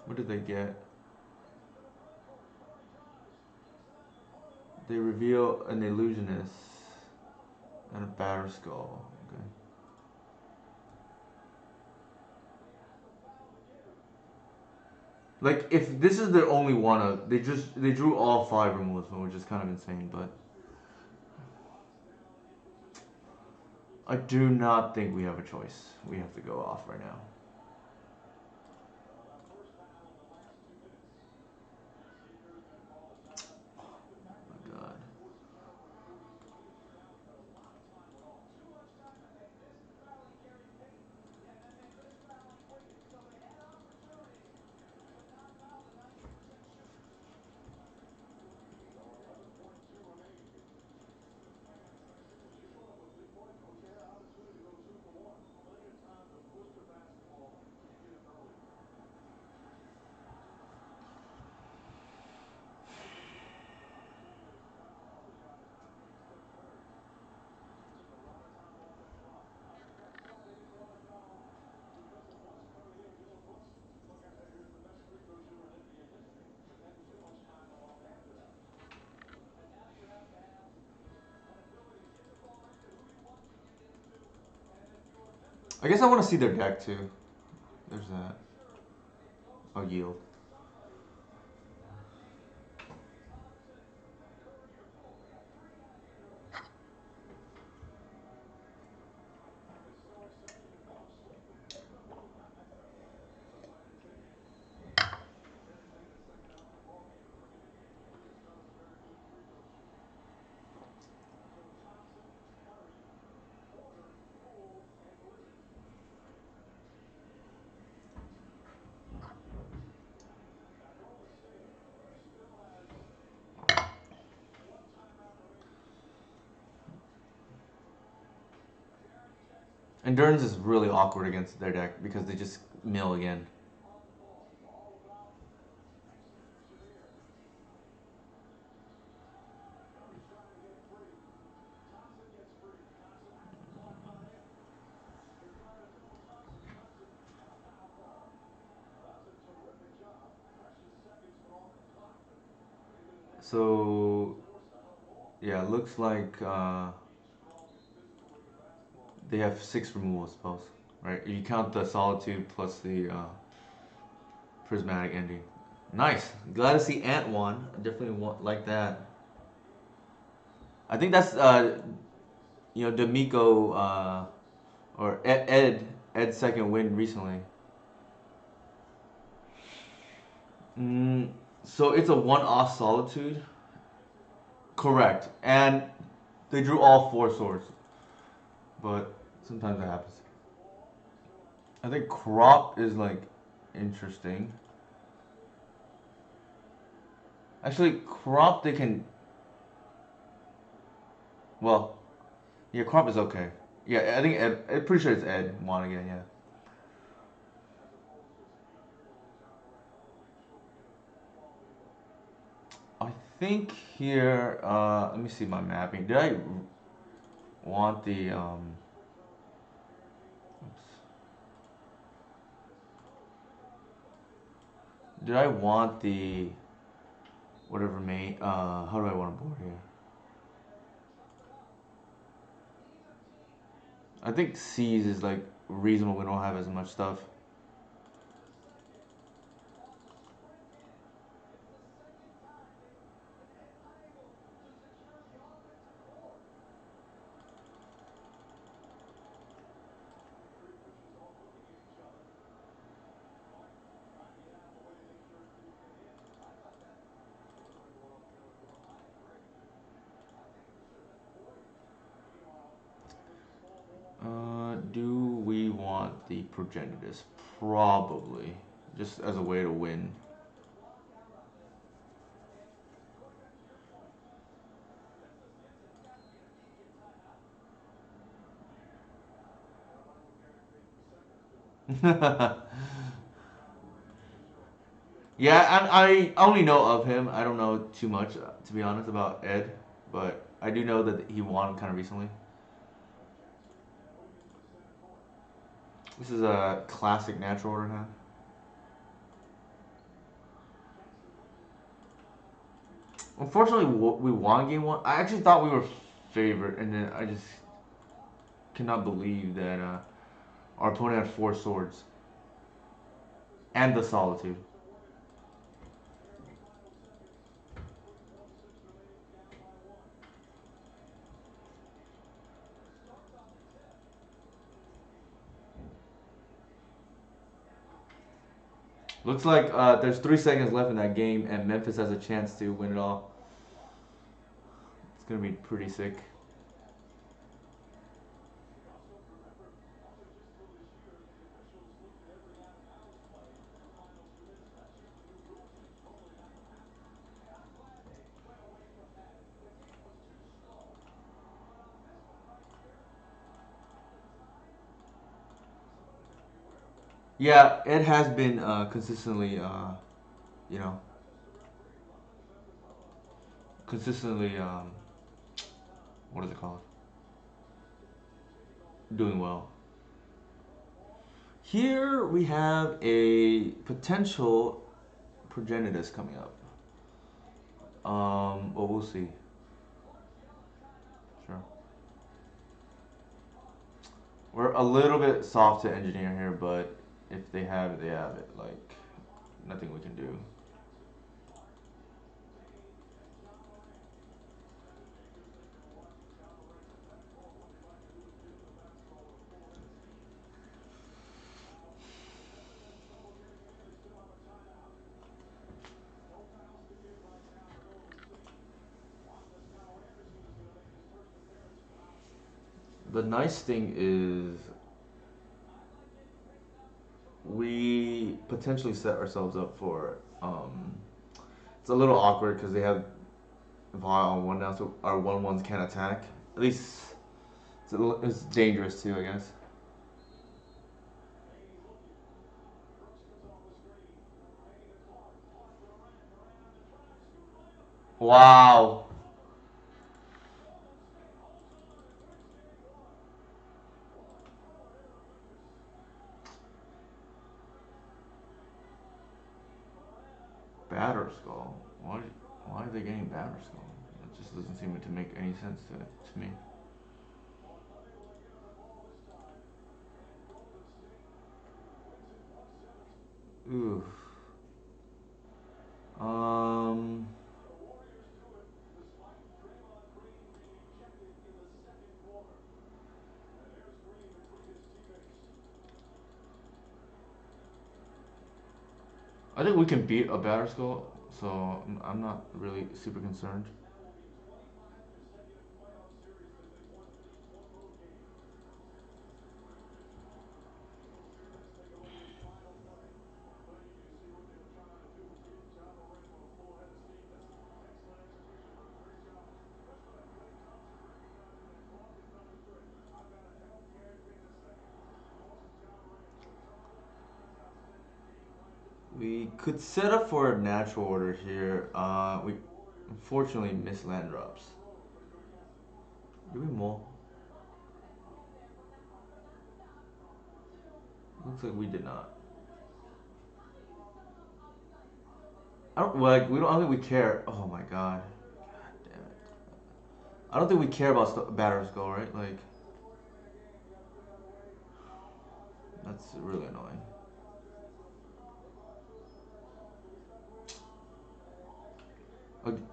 A: What did they get? They reveal an illusionist and a batter skull. Okay. Like if this is their only one, they drew all five removals, which is kind of insane. But I do not think we have a choice. We have to go off right now. Oh my God. I guess I want to see their deck too. There's that. I'll yield. Endurance is really awkward against their deck because they just mill again. So yeah, looks like they have six removals, suppose. Right? If you count the solitude plus the prismatic ending. Nice. Glad to see Ant one. I definitely want like that. I think that's D'Amico or Ed's second win recently. Mm, so it's a one-off solitude. Correct. And they drew all four swords, but sometimes that happens. I think crop is like interesting. Actually, crop they can. Well, yeah, crop is okay. Yeah, I think Ed. I'm pretty sure it's Ed won again. Yeah. I think here. Let me see my mapping. Did I want the? Oops. did I want the whatever main? How do I want to board here? I think C's is like reasonable. We don't have as much stuff. Do we want the Progenitus? Probably, just as a way to win. Yeah, and I only know of him. I don't know too much, to be honest, about Ed, but I do know that he won kind of recently. This is a classic natural order hand. Unfortunately, we won game one. I actually thought we were favored, and then I just cannot believe that our opponent had four swords and the solitude. Looks like there's 3 seconds left in that game, and Memphis has a chance to win it all. It's gonna be pretty sick. Yeah, it has been consistently, you know, consistently, what is it called? Doing well. Here we have a potential progenitus coming up. Well, we'll see. Sure. We're a little bit soft to engineer here, but if they have it, they have it. Like, nothing we can do. The nice thing is we potentially set ourselves up for. It's a little awkward because they have Vile on one now, so our 1/1s can't attack. At least it's dangerous too, I guess. Wow. Batter Skull. Why are they getting Batter Skull? It just doesn't seem to make any sense to me. Ooh. Um. I think we can beat a Batter Skull, so I'm not really super concerned. We could set up for a natural order here. We unfortunately miss land drops. Do we mull? Looks like we did not. we don't. I don't think we care. Oh my god. Damn it. I don't think we care about batter's goal, right? Like that's really annoying.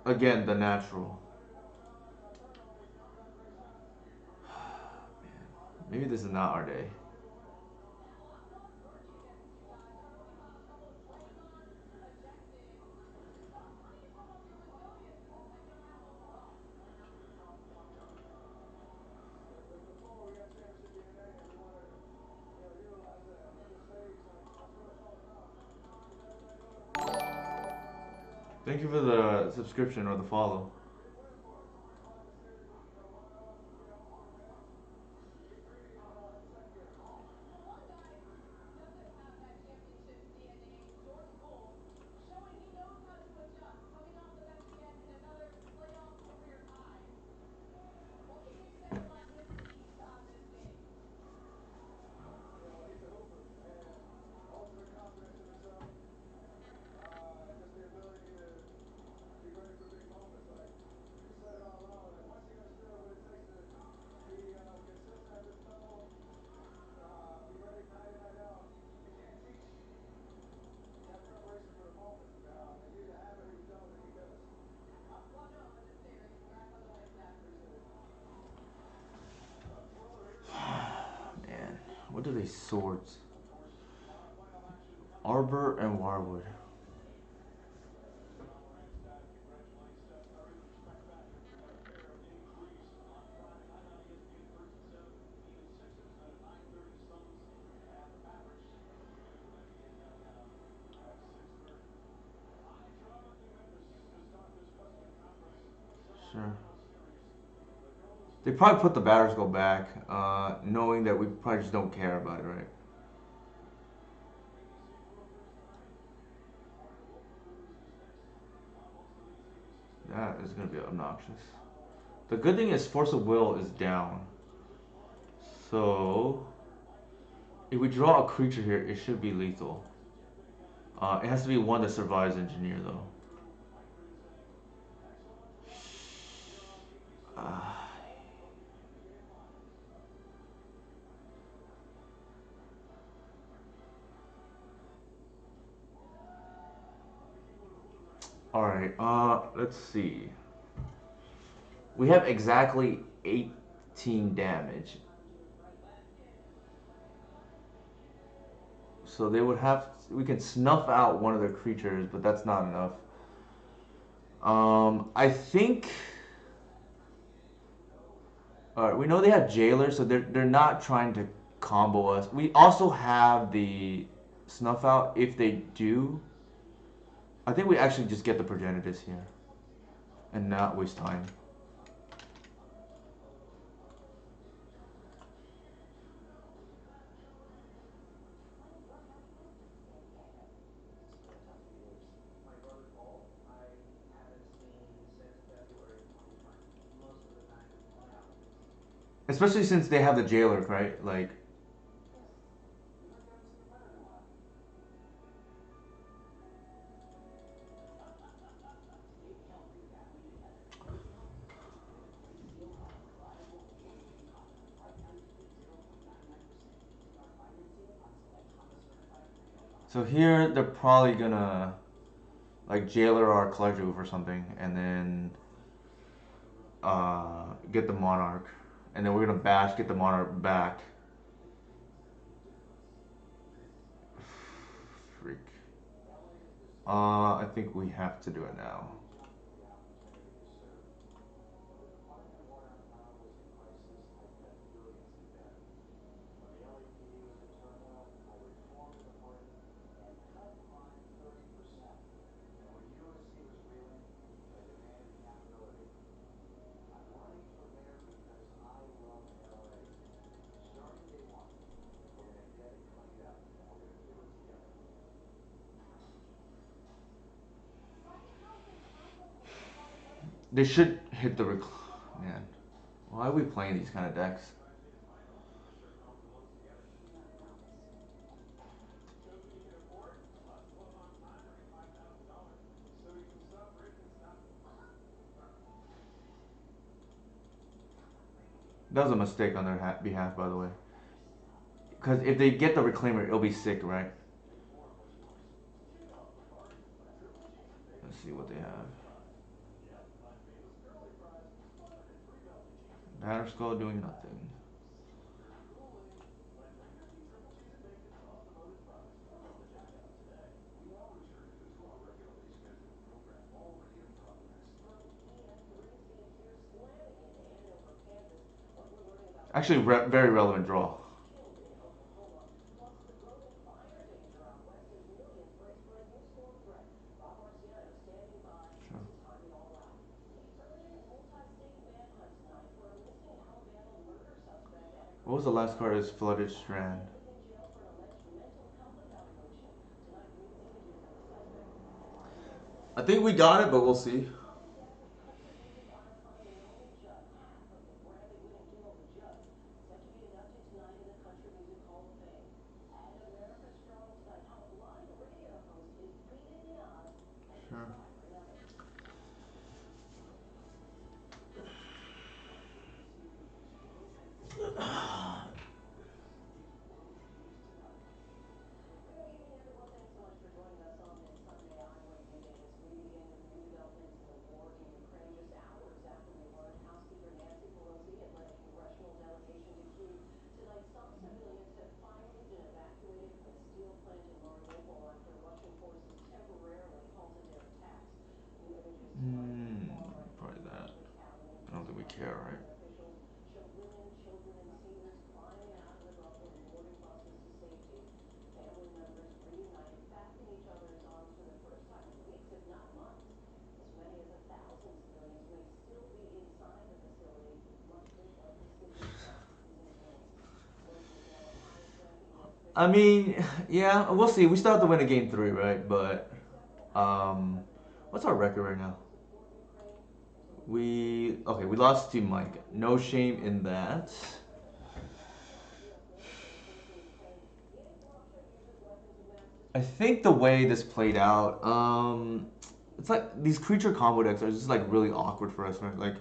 A: Again, the natural. Maybe this is not our day. Thank you for the subscription or the follow. Man, what are these swords? Arbor and Warwood. Sure. They probably put the batters go back, knowing that we probably just don't care about it, right? That is gonna be obnoxious. The good thing is Force of Will is down. So if we draw a creature here, it should be lethal. It has to be one that survives engineer though. Uh, Alright, let's see. We have exactly 18 damage. So they would have we can snuff out one of their creatures, but that's not enough. I think all right, we know they have Jailer, so they're not trying to combo us. We also have the snuff out if they do. I think we actually just get the Progenitus here and not waste time. Especially since they have the Jailer, right? Like, so here they're probably gonna like Jailer or Cludge or something, and then get the Monarch, and then we're gonna bash, get the Monarch back. Freak. I think we have to do it now. They should hit the man. Why are we playing these kind of decks? That was a mistake on their behalf, by the way. Because if they get the reclaimer, it'll be sick, right? Let's see what they have. Batter Skull doing nothing. Actually, very relevant draw. Sure. What was the last card? Is Flooded Strand. I think we got it, but we'll see. Sure. Hmm, probably that. I don't think we care, right? I mean, yeah, we'll see. We still have to win a game three, right? But um, what's our record right now? We lost to Mike. No shame in that. I think the way this played out, it's like these creature combo decks are just like really awkward for us, right? Like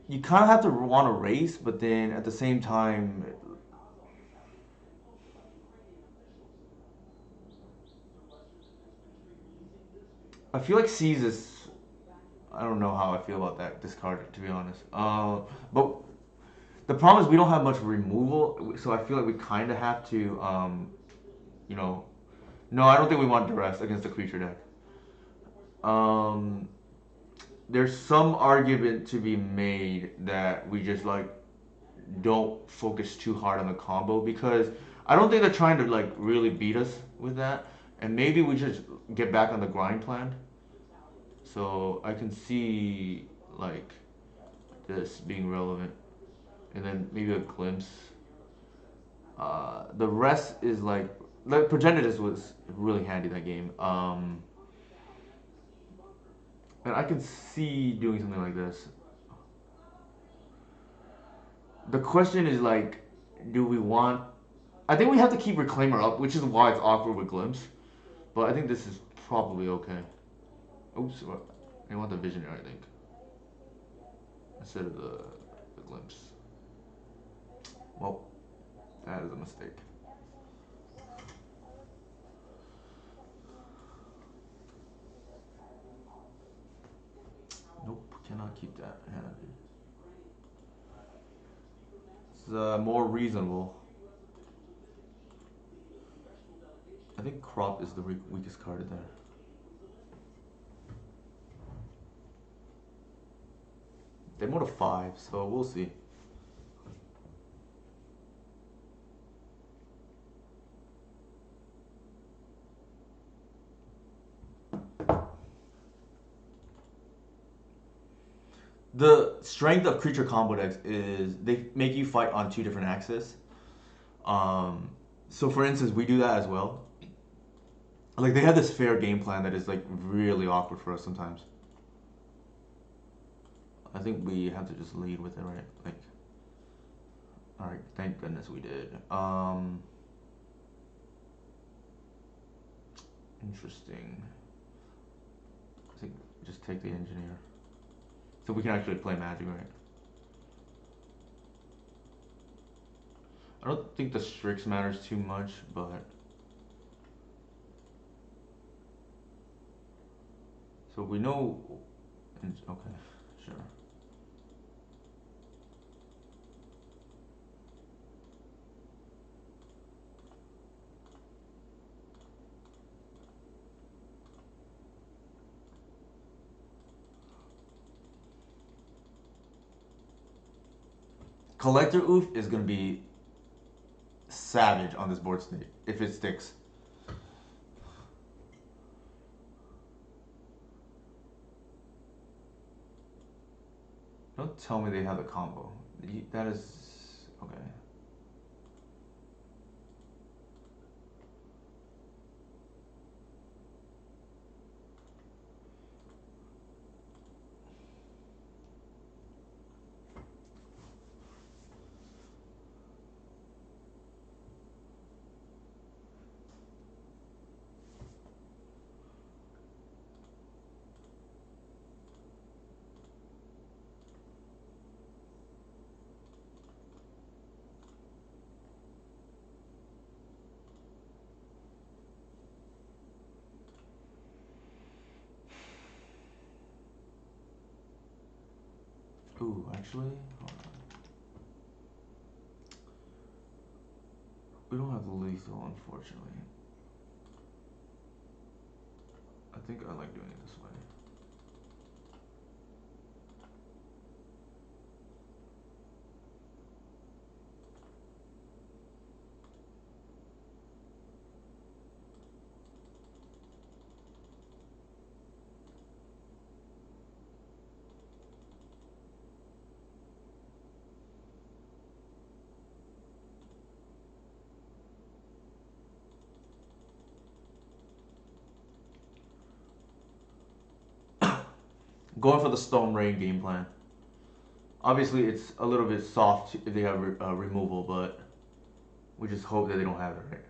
A: you kind of have to want to race, but then at the same time, I feel like Seize is. I don't know how I feel about that discard, to be honest. But the problem is we don't have much removal, so I feel like we kind of have to, you know. No, I don't think we want duress against the creature deck. Um, there's some argument to be made that we just like don't focus too hard on the combo because I don't think they're trying to like really beat us with that, and maybe we just get back on the grind plan. So I can see like this being relevant, and then maybe a glimpse. The rest is like Progenitus was really handy that game. And I can see doing something like this. The question is like, do we want? I think we have to keep Reclaimer up, which is why it's awkward with Glimpse. But I think this is probably okay. Oops, I want the Visionary, I think, instead of the Glimpse. Well, that is a mistake. Nope, cannot keep that handy. It's more reasonable. I think Crop is the weakest card in there. They more to 5, so we'll see. The strength of creature combo decks is they make you fight on two different axes. Um, so for instance, we do that as well. Like they have this fair game plan that is like really awkward for us sometimes. I think we have to just lead with it, right? Like, all right, thank goodness we did. Interesting. I think just take the engineer, so we can actually play Magic, right? I don't think the Strix matters too much, but so we know. Okay, sure. Collector Oof is gonna be savage on this board state if it sticks. Don't tell me they have the combo. That is okay. Ooh, actually, hold on. We don't have the lethal, unfortunately. I think I like doing it this way. Going for the Stone Rain game plan. Obviously, it's a little bit soft if they have removal, but we just hope that they don't have it, right?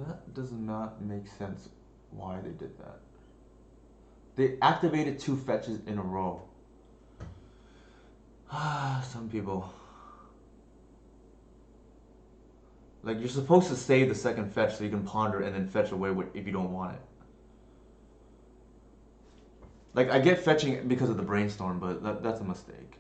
A: That does not make sense why they did that. They activated two fetches in a row. Some people. Like, you're supposed to save the second fetch so you can ponder and then fetch away if you don't want it. Like, I get fetching because of the brainstorm, but that's a mistake.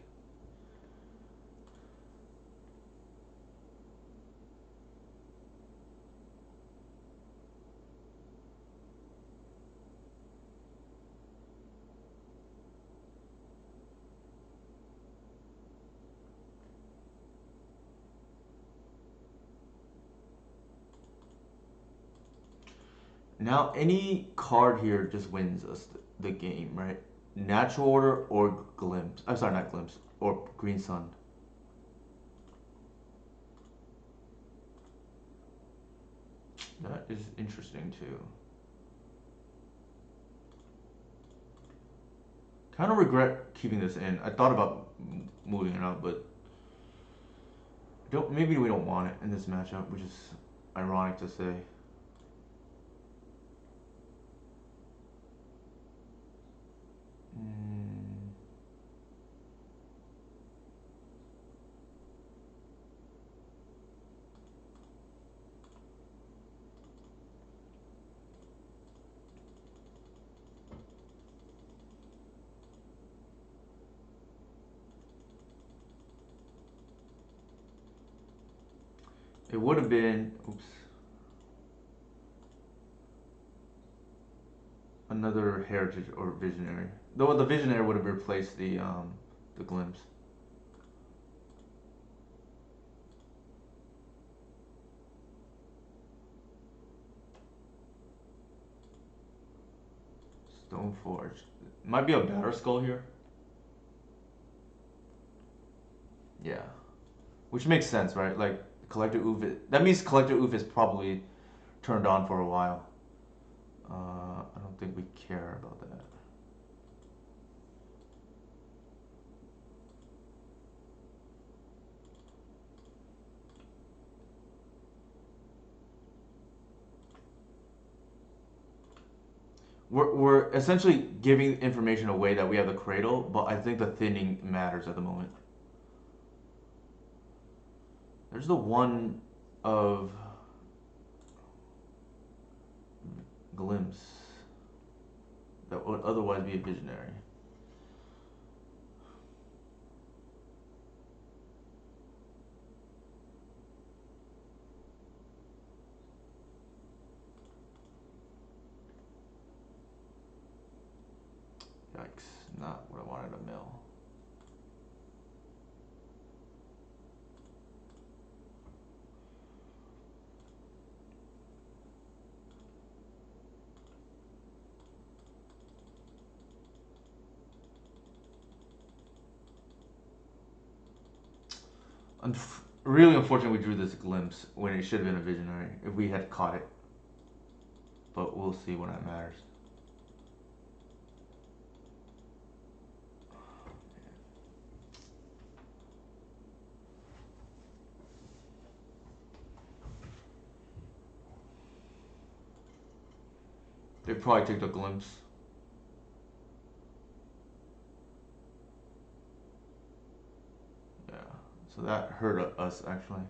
A: Now, any card here just wins us the game, right? Natural Order or Glimpse. I'm sorry, not Glimpse. Or Green Sun. That is interesting too. Kind of regret keeping this in. I thought about moving it out, but don't. Maybe we don't want it in this matchup, which is ironic to say. Mm. It would have been, oops, another heritage or visionary. Though the visionary would have replaced the glimpse. Stoneforge. Might be a better skull here. Yeah. Which makes sense, right? Like Collector Oof. That means Collector Oof is probably turned on for a while. I don't think we care about that. We're essentially giving information away that we have the cradle, but I think the thinning matters at the moment. There's the one of glimpse that would otherwise be a visionary. Yikes, not what I wanted to mill. Really unfortunate we drew this glimpse when it should have been a visionary if we had caught it. But we'll see when that matters. They probably took the glimpse. Yeah, so that hurt us actually.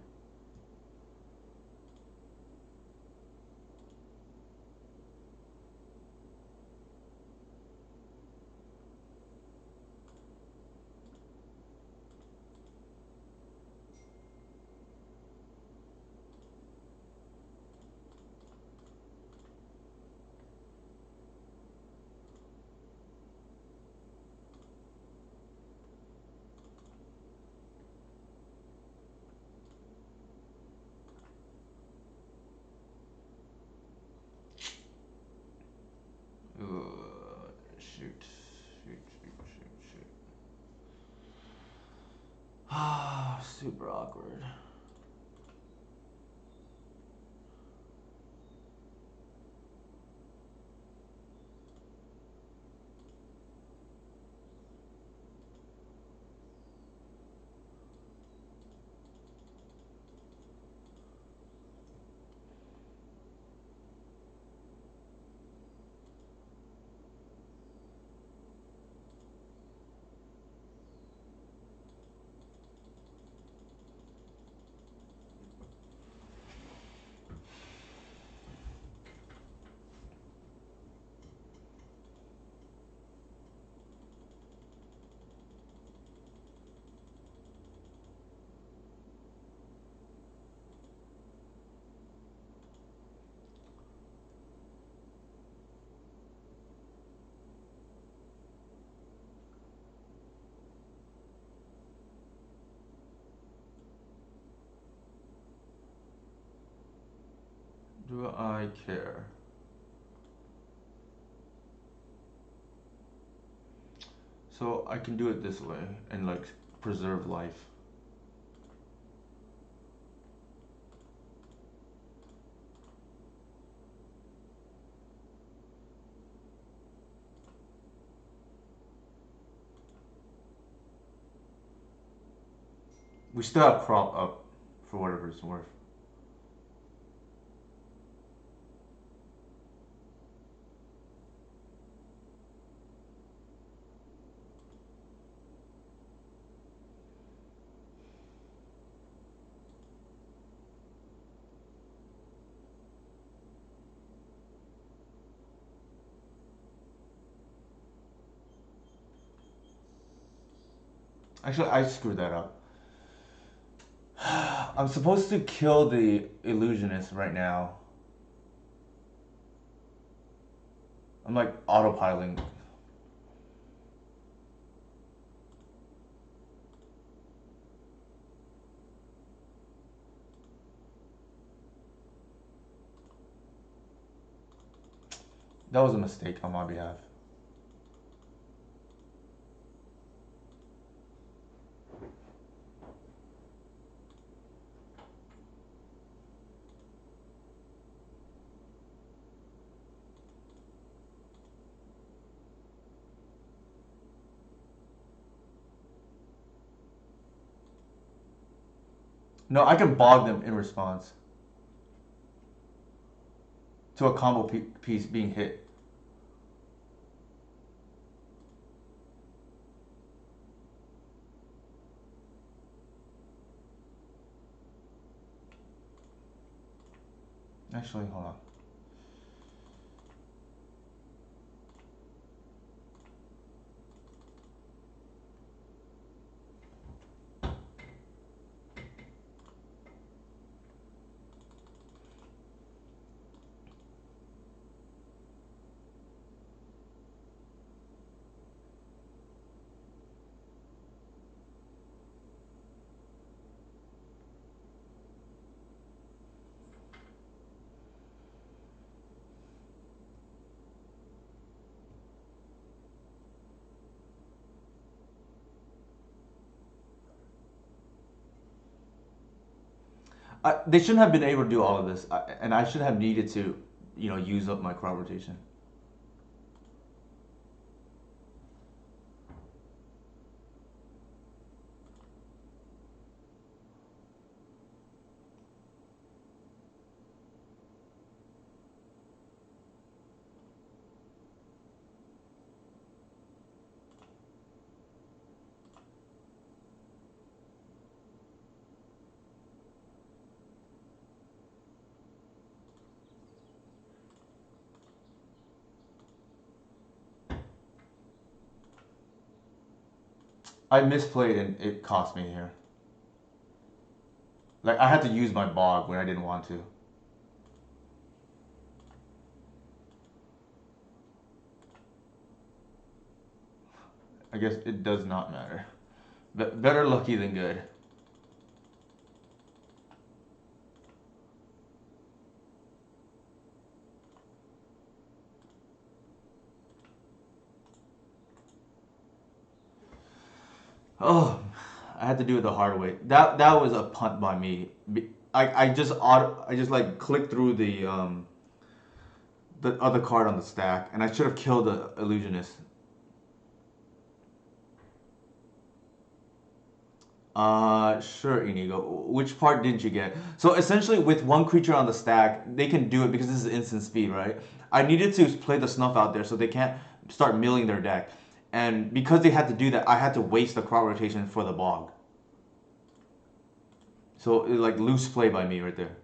A: Shoot, shoot, shoot, shoot, shoot. Ah, super awkward. Do I care? So I can do it this way and like preserve life. We still have crop up for whatever it's worth. Actually, I screwed that up. I'm supposed to kill the illusionist right now. I'm like autopiloting. That was a mistake on my behalf. No, I can bog them in response to a combo piece being hit. Actually, hold on. They shouldn't have been able to do all of this, and I should have needed to, use up my crop rotation. I misplayed and it cost me here. Like I had to use my bog when I didn't want to. I guess it does not matter. But better lucky than good. Oh, I had to do it the hard way. That was a punt by me. I just like clicked through the other card on the stack, and I should have killed the illusionist. Sure, Inigo. Which part didn't you get? So essentially, with one creature on the stack, they can do it because this is instant speed, right? I needed to play the snuff out there so they can't start milling their deck, and because they had to do that, I had to waste the crop rotation for the bog. So like loose play by me right there.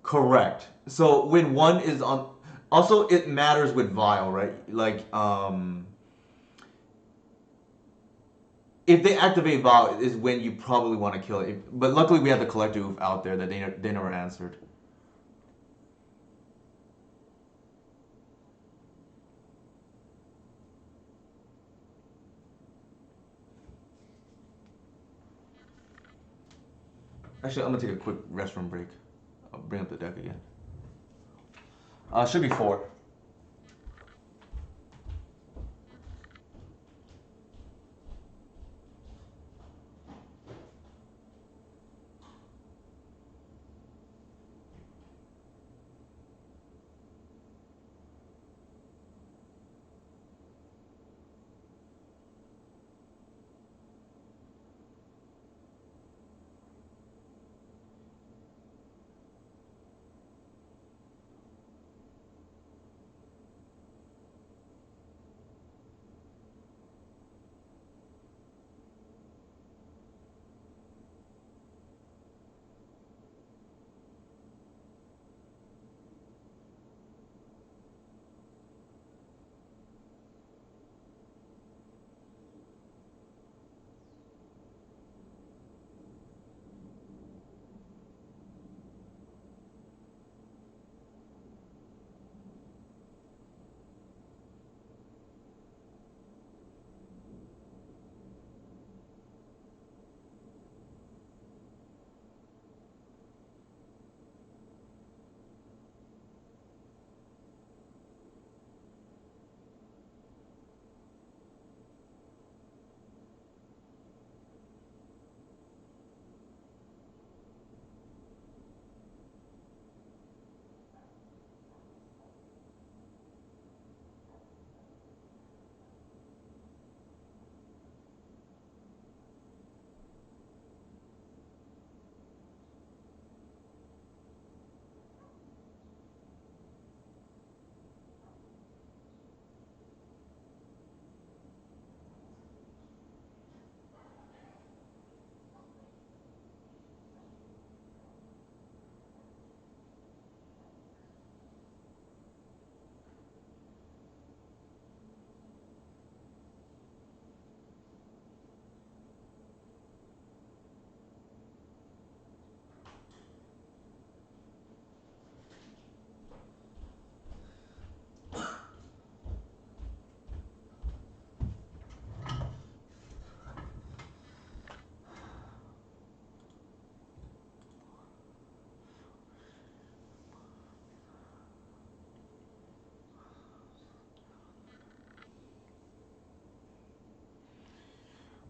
A: Correct. So when one is on, also it matters with Vile, right? Like if they activate Vile is when you probably want to kill it. But luckily we have the collective out there that they never answered. Actually, I'm gonna take a quick restroom break. I'll bring up the deck again. Should be four.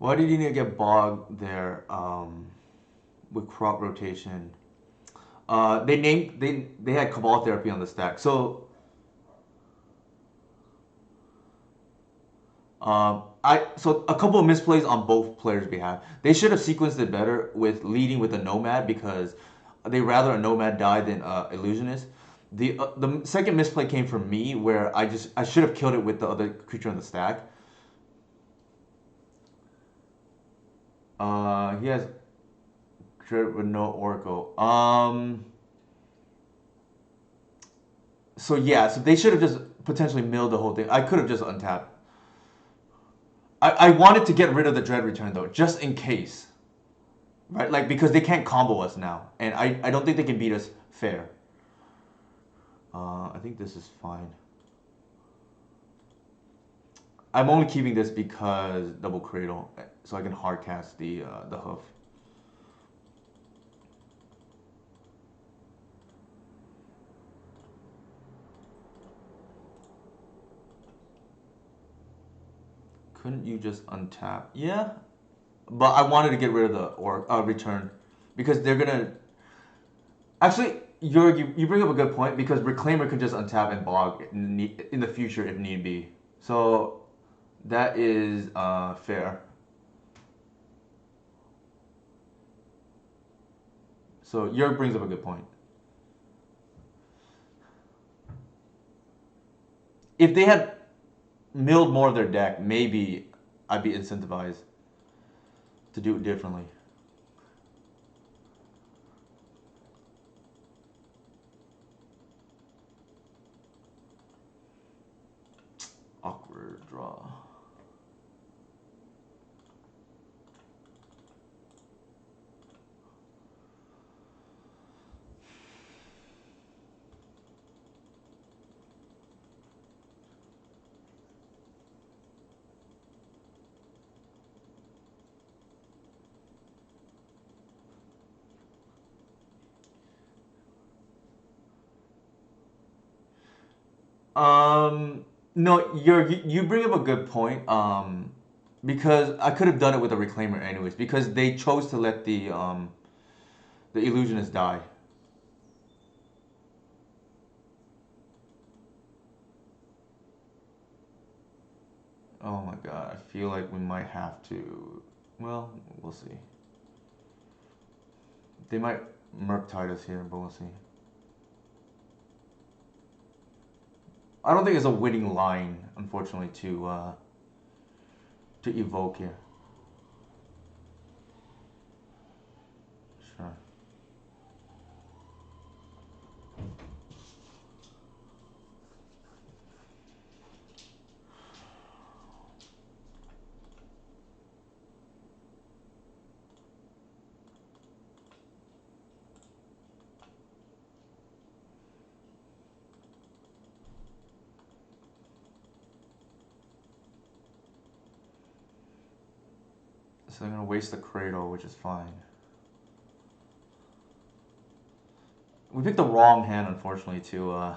A: Why did you need to get bogged there with crop rotation? They had Cabal Therapy on the stack. So a couple of misplays on both players' behalf. They should have sequenced it better with leading with a Nomad because they rather a Nomad die than Illusionist. The second misplay came from me where I should have killed it with the other creature on the stack. He has Dread with no Oracle. So yeah, so they should have just potentially milled the whole thing. I could have just untapped. I wanted to get rid of the Dread Return though, just in case. Right? Like, because they can't combo us now. And I don't think they can beat us fair. I think this is fine. I'm only keeping this because double Cradle, so I can hardcast the hoof. Couldn't you just untap? Yeah, but I wanted to get rid of the return because they're gonna. Actually, you bring up a good point because Reclaimer can just untap and bog in the future if need be. So that is fair. So Jörg brings up a good point. If they had milled more of their deck, maybe I'd be incentivized to do it differently. Awkward draw. No, you bring up a good point. Because I could have done it with a Reclaimer anyways, because they chose to let the Illusionist die. Oh my god, I feel like we might have to. Well, we'll see. They might Murktide us here, but we'll see. I don't think it's a winning line, unfortunately, to evoke here. Sure. So they're gonna waste the Cradle, which is fine. We picked the wrong hand, unfortunately, to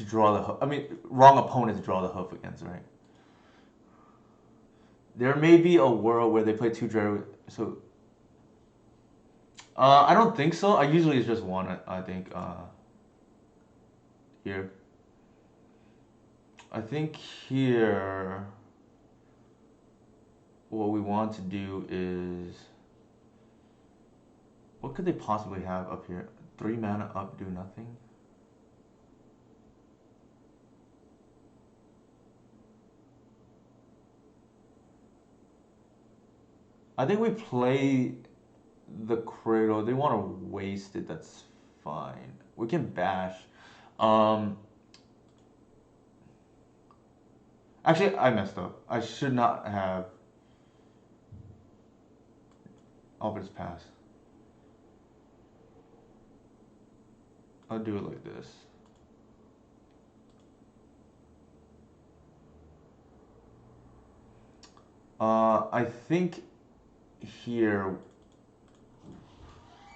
A: draw the hoof. I mean, wrong opponent to draw the hoof against, right? There may be a world where they play two Dread. So, I don't think so. I usually it's just one. I think here. I think here, what we want to do is, what could they possibly have up here? 3 mana up, do nothing. I think we play the Cradle. They want to waste it. That's fine. We can bash. Um, Actually, I messed up. I should not have offered his pass. I'll do it like this. I think here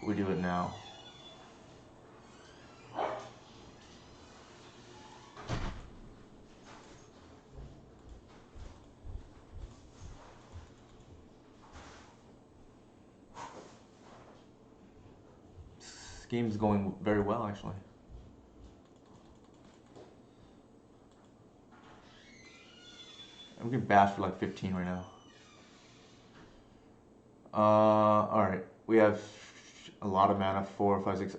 A: we do it now. game's going very well, actually. I'm getting bashed for like 15 right now. Alright. We have a lot of mana, 4, 5, 6.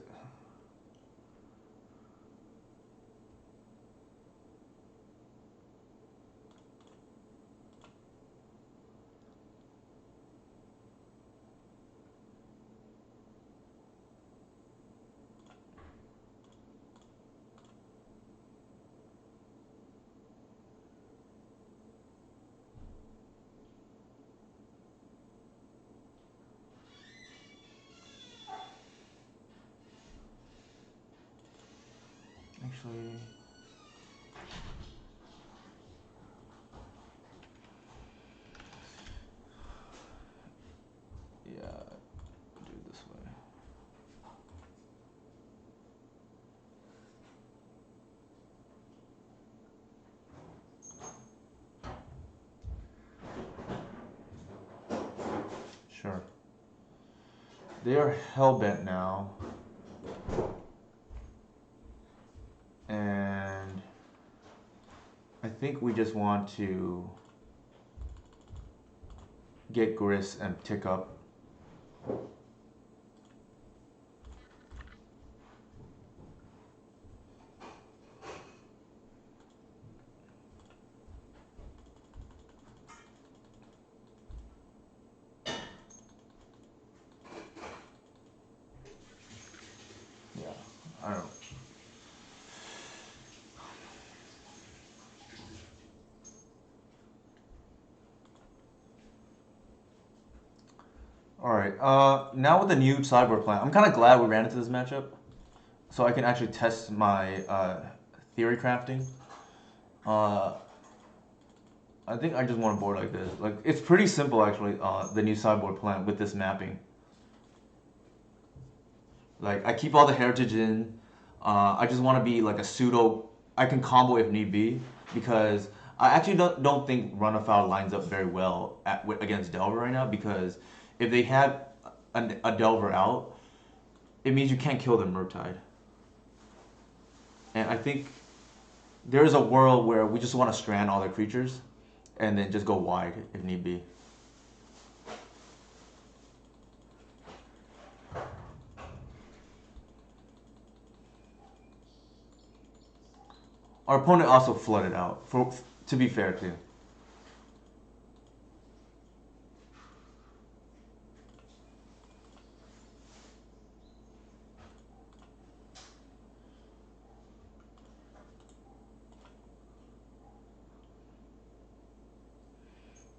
A: Actually, yeah, do it this way. Sure. They are hellbent now. And I think we just want to get Gris and tick up. Yeah, I don't know. Alright, now with the new sideboard plan, I'm kind of glad we ran into this matchup. So I can actually test my theory crafting. I think I just want to board like this. Like, it's pretty simple actually, the new sideboard plan with this mapping. Like, I keep all the heritage in. I just want to be like a pseudo. I can combo if need be, because I actually don't think run afoul lines up very well against Delver right now, because if they have a Delver out, it means you can't kill the Murktide. And I think there is a world where we just want to strand all their creatures and then just go wide if need be. Our opponent also flooded out, to be fair too.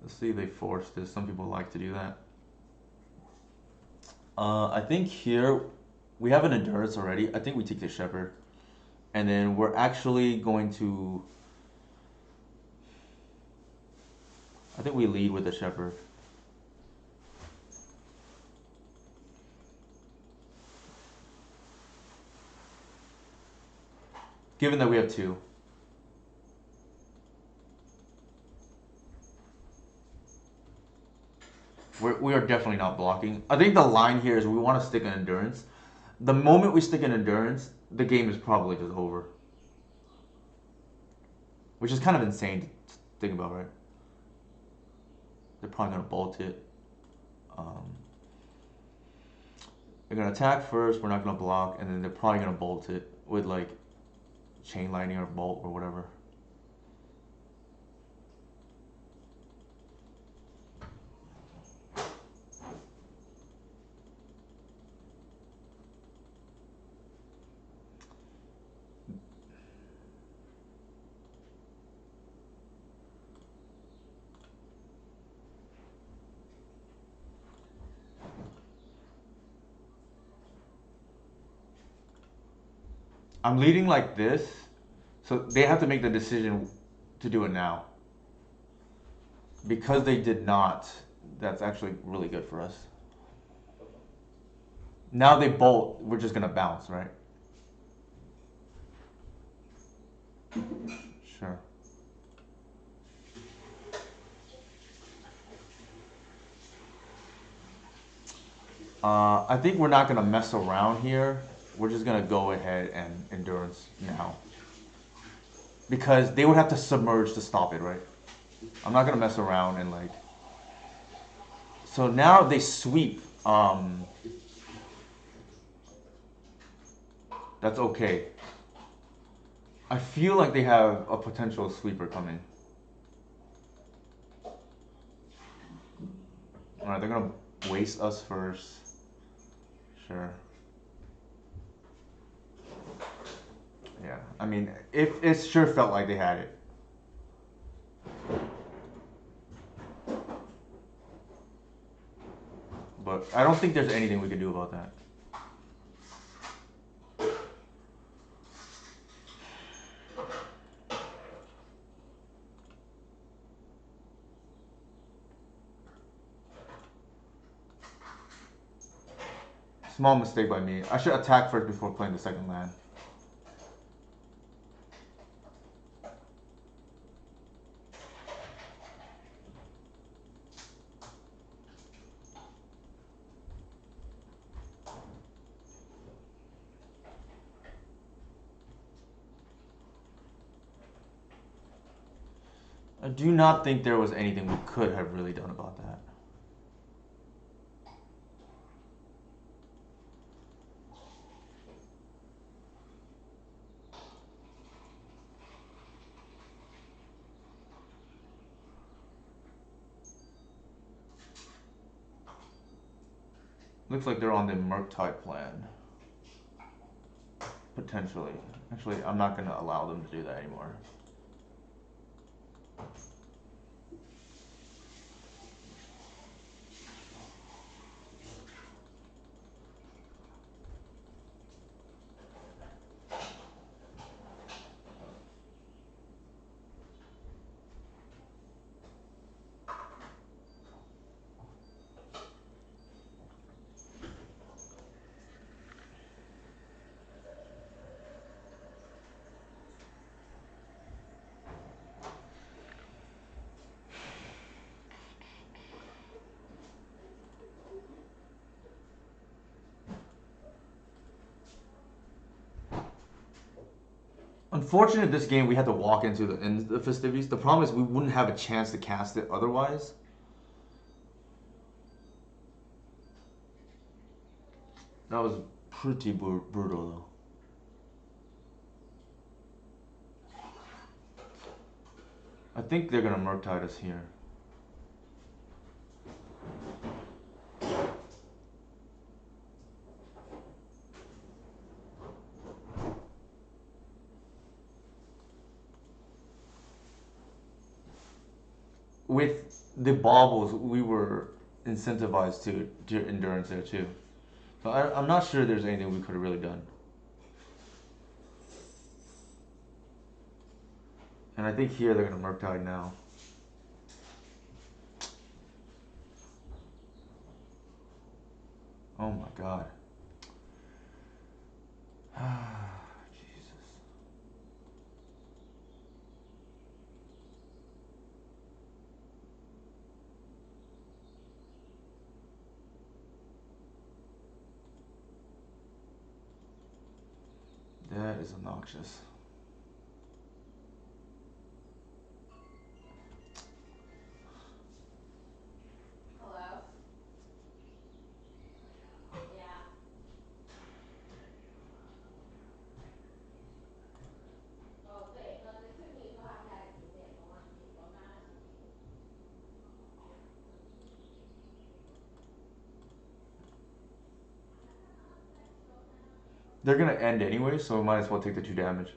A: Let's see if they force this. Some people like to do that. I think here we have an endurance already. I think we take the shepherd, and then we're actually going to. I think we lead with the shepherd. Given that we have 2. We are definitely not blocking. I think the line here is we want to stick an endurance. The moment we stick an endurance, the game is probably just over. Which is kind of insane to think about, right? They're probably going to bolt it. They're going to attack first, we're not going to block, and then they're probably going to bolt it with like chain lightning or bolt or whatever. I'm leading like this, so they have to make the decision to do it now. Because they did not, that's actually really good for us. Now they bolt, we're just gonna bounce, right? Sure. I think we're not gonna mess around here. we're just gonna go ahead and endurance now because they would have to submerge to stop it, right? I'm not gonna mess around and like. So now they sweep. That's okay. I feel like they have a potential sweeper coming. All right, they're gonna waste us first. Sure. Yeah. I mean, it sure felt like they had it. But I don't think there's anything we could do about that. Small mistake by me. I should attack first before playing the second land. I do not think there was anything we could have really done about that. Looks like they're on the Murktide plan. Potentially. Actually, I'm not going to allow them to do that anymore. Unfortunate this game we had to walk into the festivities. The problem is we wouldn't have a chance to cast it otherwise. That was pretty brutal though. I think they're gonna Murktide us here. With the baubles, we were incentivized to endurance there too. So I'm not sure there's anything we could have really done. And I think here they're gonna Murktide now. Oh my god. Jesus. That is obnoxious.
B: Hello? Yeah. Oh, 对，这村民说他们家的停电，我刚刚手机。
A: They're gonna end anyway, so we might as well take the 2 damage.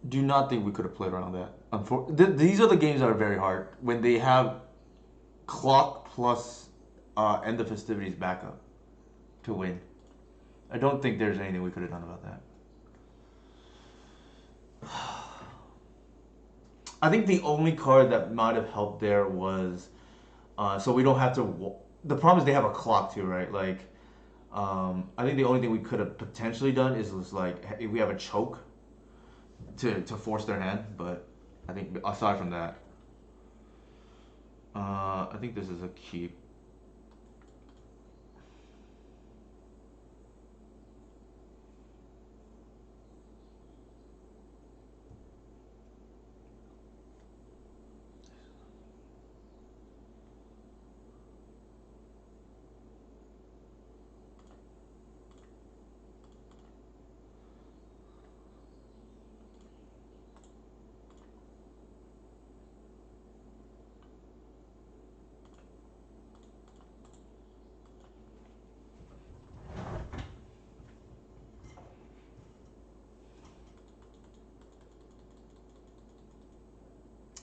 A: Do not think we could have played around that. These are the games that are very hard when they have clock plus end of festivities backup to win. I don't think there's anything we could have done about that. I think the only card that might have helped there was so we don't have to. The problem is they have a clock too, right? Like, I think the only thing we could have potentially done is was like if we have a choke to force their hand, but I think aside from that, I think this is a keep.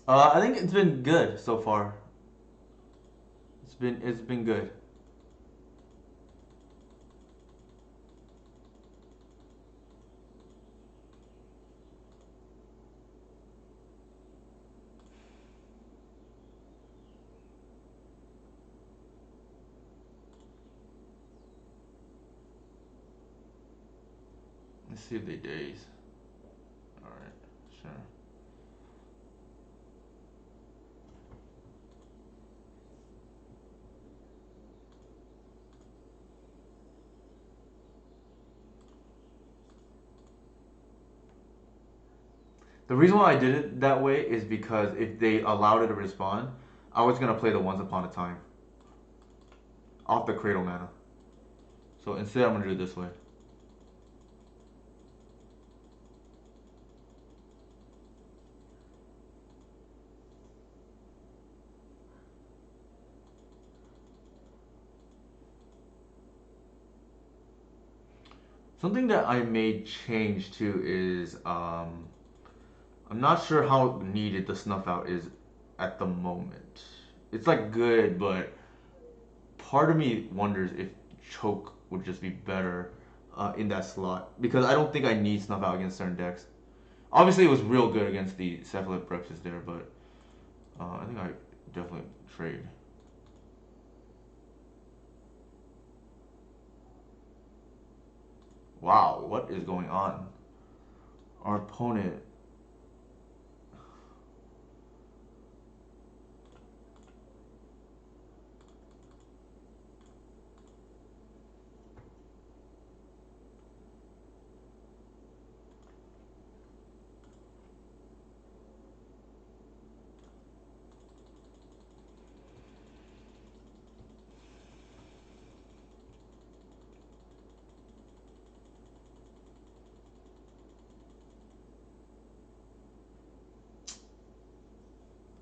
A: I think it's been good so far. It's been good. Let's see if they daze. All right, sure. The reason why I did it that way is because if they allowed it to respond, I was gonna play the Once Upon a Time off the Cradle mana. So instead, I'm gonna do it this way. Something that I made change to is I'm not sure how needed the snuff out is at the moment. It's like good, but part of me wonders if choke would just be better in that slot because I don't think I need snuff out against certain decks. Obviously, it was real good against the Cephalid Breakfast there, but I think I definitely trade. Wow, what is going on? Our opponent.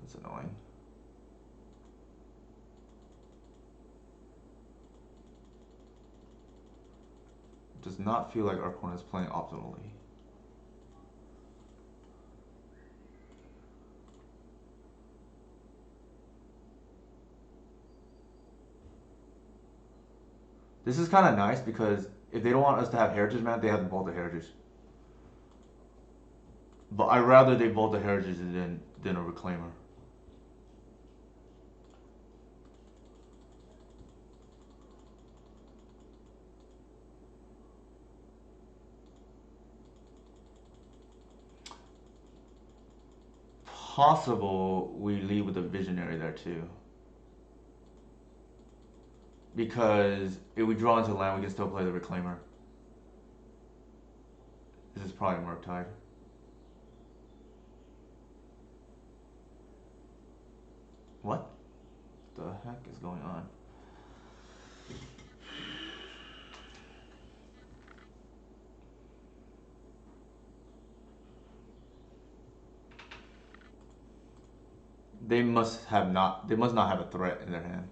A: That's annoying. Does not feel like our opponent is playing optimally. This is kind of nice because if they don't want us to have Heritage Man, they have to bolt the Heritage. But I rather they bolt the Heritage than a Reclaimer. Possible we lead with a Visionary there too. Because if we draw into land, we can still play the Reclaimer. This is probably Murktide. What the heck is going on? They must have not. They must not have a threat in their hand.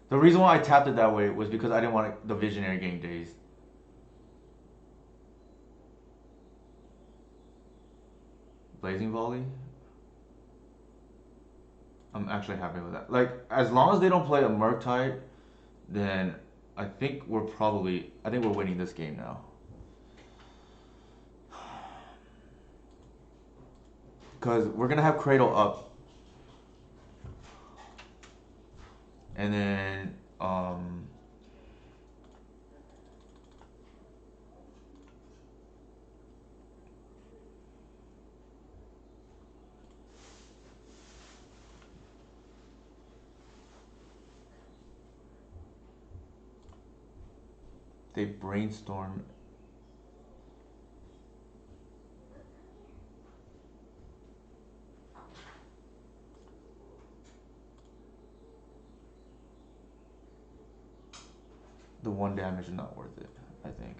A: The reason why I tapped it that way was because I didn't want the Visionary getting dazed. Blazing Volley. I'm actually happy with that. Like, as long as they don't play a Murktide, then I think we're winning this game now. Because we're gonna have Cradle up, and then they brainstorm the one damage is not worth it, I think.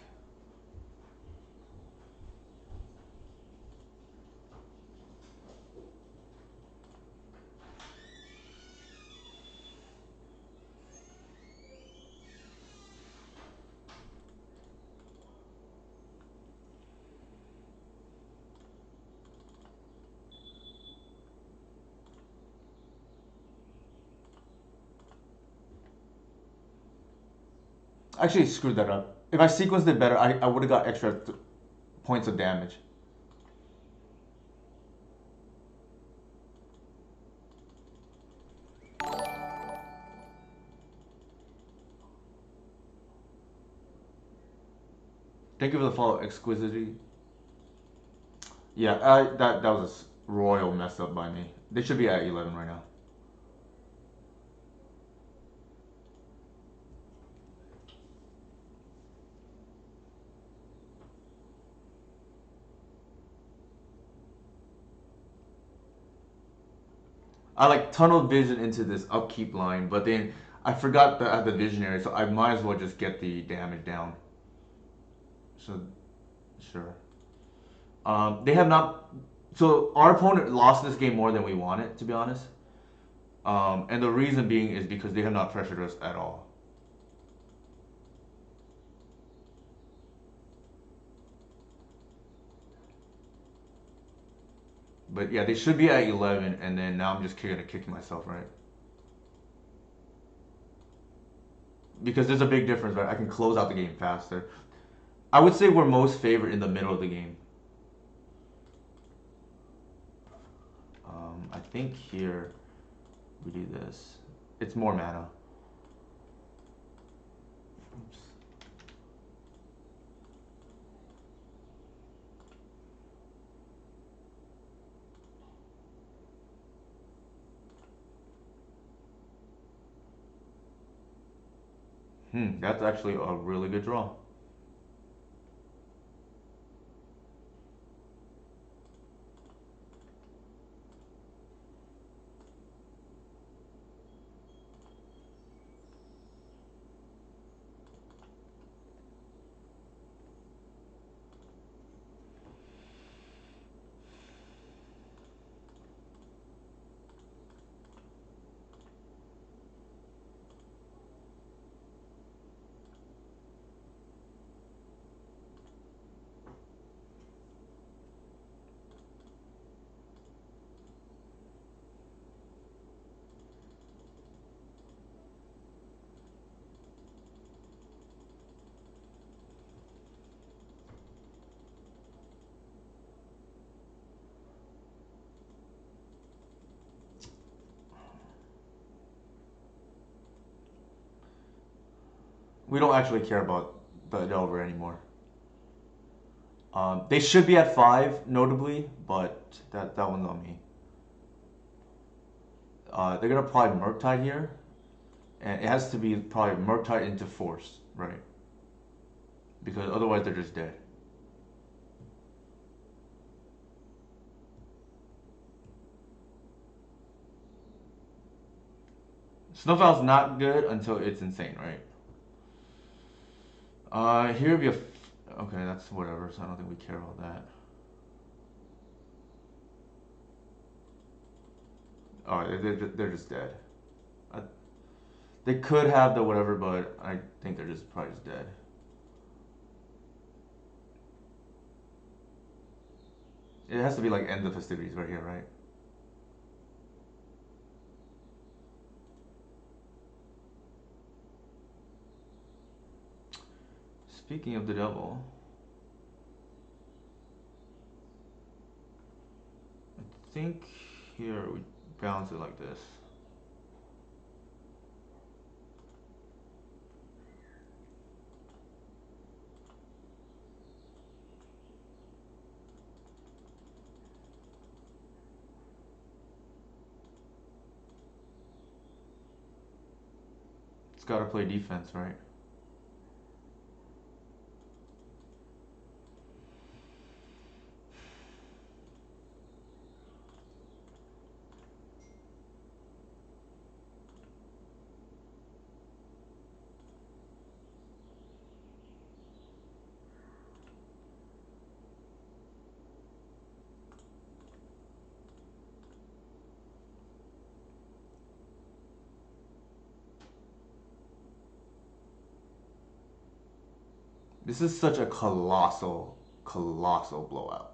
A: Actually, screwed that up. If I sequenced it better, I would have got extra points of damage. Thank you for the follow, Exquisity. Yeah, that was a royal mess up by me. They should be at 11 right now. I like tunneled vision into this upkeep line, but then I forgot the the visionary, so I might as well just get the damage down. So sure. They have not. So our opponent lost this game more than we wanted, to be honest. And the reason being is because they have not pressured us at all. But yeah, they should be at 11, and then now I'm just gonna kick myself, right? Because there's a big difference, right? I can close out the game faster. I would say we're most favored in the middle of the game. I think here we do this. It's more mana. Oops. That's actually a really good draw. We don't actually care about the Delver anymore. They should be at 5, notably, but that one's on me. They're gonna apply Murktide here, and it has to be probably Murktide into Force, right? Because otherwise they're just dead. Snowfall's not good until it's insane, right? Here we have. Okay, that's whatever. So I don't think we care about that. Oh, they're just dead. I, They could have the whatever, but I think they're just probably just dead. It has to be like end the festivities right here, right? Speaking of the devil, I think here we balance it like this. It's got to play defense, right? This is such a colossal, colossal blowout.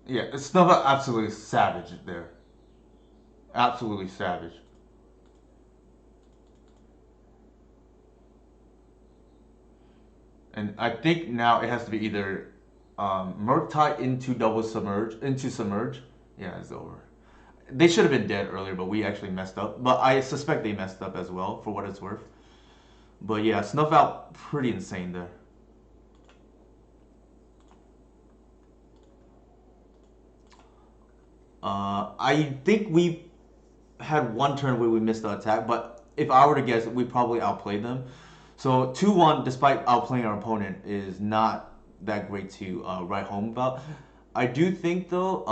A: Yeah, it's not absolutely savage there. Absolutely savage. And I think now it has to be either Murktide into double submerge, into submerge. Yeah, it's over. They should have been dead earlier, but we actually messed up. But I suspect they messed up as well, for what it's worth. But yeah, snuff out pretty insane there. I think we had one turn where we missed the attack, but if I were to guess, we probably outplayed them. So 2-1, despite outplaying our opponent, is not that great to write home about. I do think though,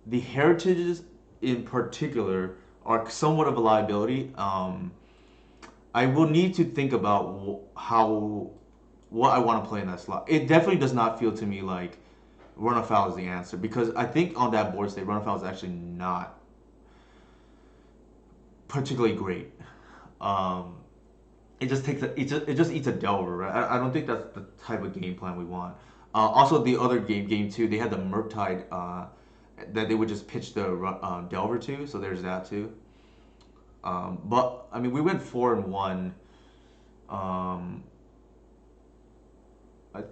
A: the heritages in particular are somewhat of a liability. I will need to think about how what I want to play in that slot. It definitely does not feel to me like run afoul is the answer because I think on that board state, run afoul is actually not particularly great. Um, it just takes it just eats a delver, right? I don't think that's the type of game plan we want. Also, the other game two, they had the Murktide that they would just pitch the delver to, so there's that too. But I mean, we went 4-1. Um, I,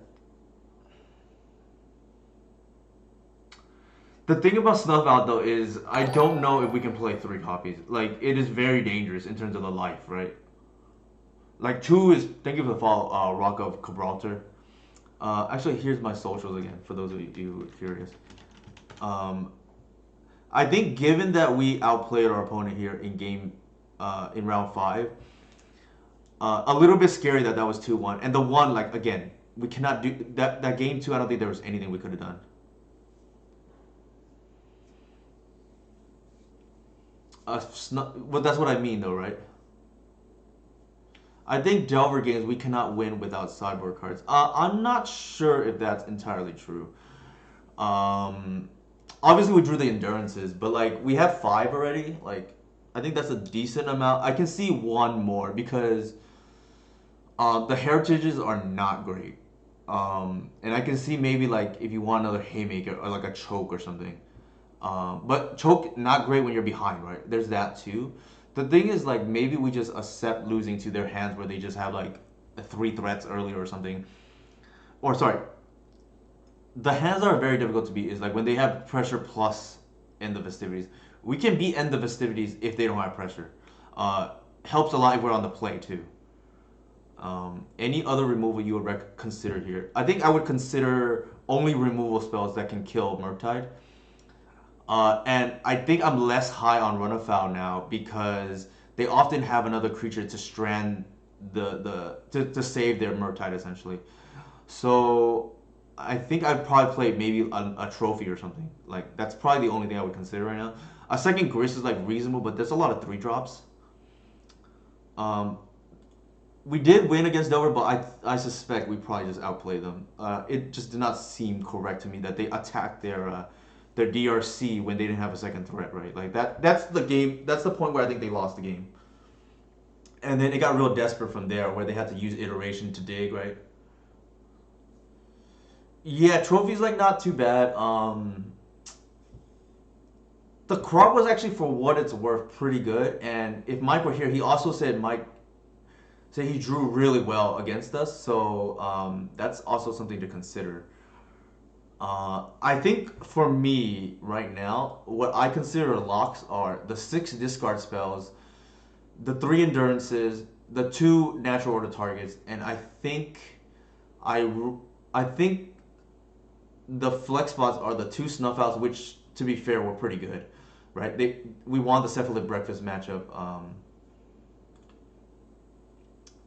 A: the thing about Snuff Out though is I don't know if we can play three copies. Like it is very dangerous in terms of the life, right? Like two is thank you for the follow, Rock of Gibraltar. Actually, here's my socials again for those of you who are curious. Um, I think given that we outplayed our opponent here in in round five, a little bit scary that that was 2-1. And the one, like again, we cannot do that game two. I don't think there was anything we could have done. Well, that's what I mean though, right? I think Delver games we cannot win without sideboard cards. I'm not sure if that's entirely true. Um, Obviously we drew the endurances, but like we have five already. Like I think that's a decent amount. I can see one more because the heritages are not great. And I can see maybe like if you want another haymaker or like a choke or something. But choke not great when you're behind, right? There's that too. The thing is like maybe we just accept losing to their hands where they just have like three threats earlier or something. Or sorry, the hands that are very difficult to beat is like when they have pressure plus end the festivities. We can beat end the festivities if they don't have pressure. Helps a lot if we're on the play too. Any other removal you would consider here? I think I would consider only removal spells that can kill Murktide. And I think I'm less high on run afoul now because they often have another creature to strand to save their Murktide essentially. So I think I'd probably play maybe a trophy or something. Like that's probably the only thing I would consider right now. A second Gris is like reasonable, but there's a lot of three drops. Um, we did win against Delver, but I suspect we probably just outplayed them. It just did not seem correct to me that they attacked their DRC when they didn't have a second threat, right? Like that's the game. That's the point where I think they lost the game. And then it got real desperate from there, where they had to use iteration to dig, right? Yeah, trophies like not too bad. The crop was actually for what it's worth pretty good. And if Mike were here, he also said Mike said he drew really well against us. So that's also something to consider. I think for me right now, what I consider locks are the six discard spells, the three endurances, the two natural order targets, and I I think the flex spots are the two snuff outs, which to be fair were pretty good, right? We won the cephalid breakfast matchup,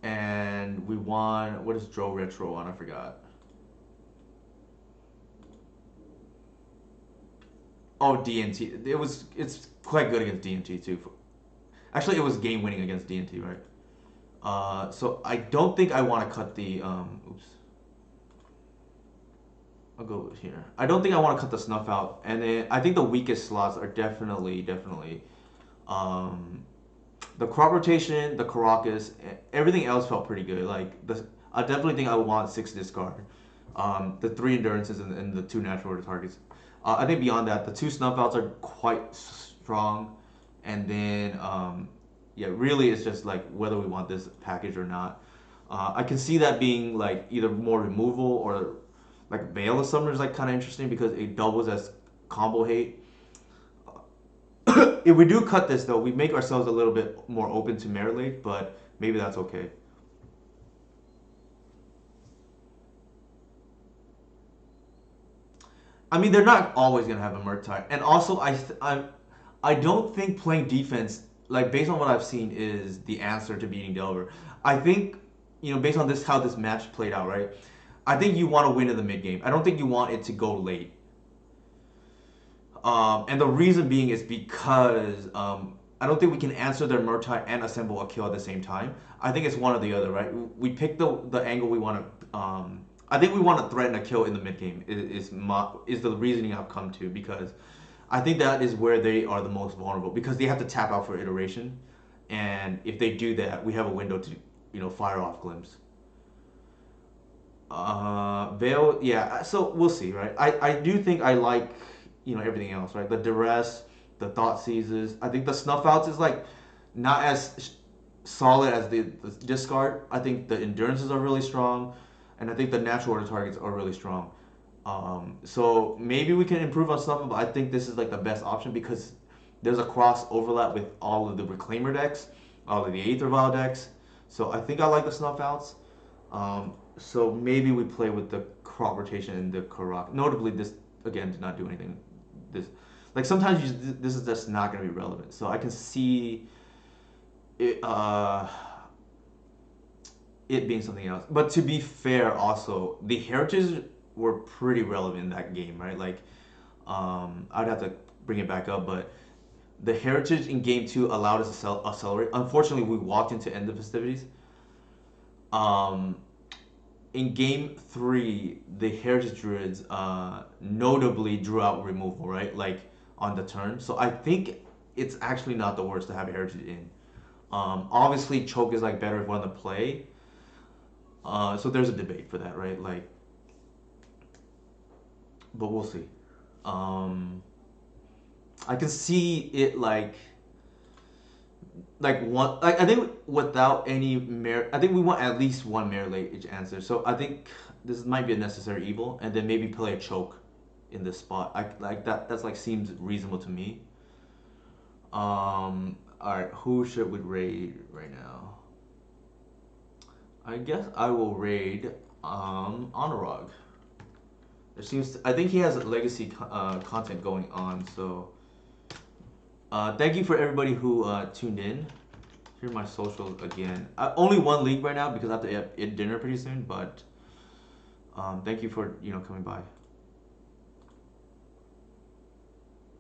A: and we won. What is Dro Retro on? I forgot. Oh, DNT. It's quite good against DNT too. Actually, it was game winning against DNT, right? So I don't think I want to cut the oops. I'll go here. I don't think I want to cut the snuff out, and then I think the weakest slots are definitely um, the crop rotation, the Caracas, everything else felt pretty good. I definitely think I would want six discard, the three endurances and the two natural order targets. I think beyond that, the two snuff outs are quite strong, and then yeah, really it's just like whether we want this package or not. I can see that being like either more removal or like Veil of Summer is like kind of interesting because it doubles as combo hate. If we do cut this though, we make ourselves a little bit more open to Merit, but maybe that's okay. I mean, they're not always gonna have a Murktide, and also I don't think playing defense, like based on what I've seen, is the answer to beating Delver. I think based on this how this match played out, right? I think you want to win in the mid game. I don't think you want it to go late. And the reason being is because I don't think we can answer their Murktide and assemble a kill at the same time. I think it's one or the other, right? We pick the angle we want to. I think we want to threaten a kill in the mid game. Is the reasoning I've come to because I think that is where they are the most vulnerable because they have to tap out for iteration, and if they do that, we have a window to fire off glimpse. Veil, yeah. So we'll see, right? I do think I like everything else, right? The duress, the thought seizes. I think the snuff outs is like not as solid as the discard. I think the endurances are really strong, and I think the natural order targets are really strong. So maybe we can improve on snuff, but I think this is like the best option because there's a cross overlap with all of the reclaimer decks, all of the Aether Vial decks. So I think I like the snuff outs. So maybe we play with the crop rotation and the Karak. Notably, this again did not do anything. This like sometimes this is just not going to be relevant. So I can see it it being something else. But to be fair, also the heritages were pretty relevant in that game, right? Like I'd have to bring it back up, but the heritage in game two allowed us to accelerate. Unfortunately, we walked into end of festivities. Um, in game three, the Heritage Druids notably drew out removal, right? Like on the turn. So I think it's actually not the worst to have Heritage in. Obviously, Choke is like better if we're on the play. So there's a debate for that, right? Like, but we'll see. Um, I can see it like one like I think without any merit I think we want at least one merit each answer. So I think this might be a necessary evil and then maybe play a choke in this spot. I like that's like seems reasonable to me. Alright, who should we raid right now? I guess I will raid Honorog. I think he has legacy content going on, so thank you for everybody who tuned in. Here are my socials again. Only one league right now because I have to eat dinner pretty soon. But Thank you for coming by.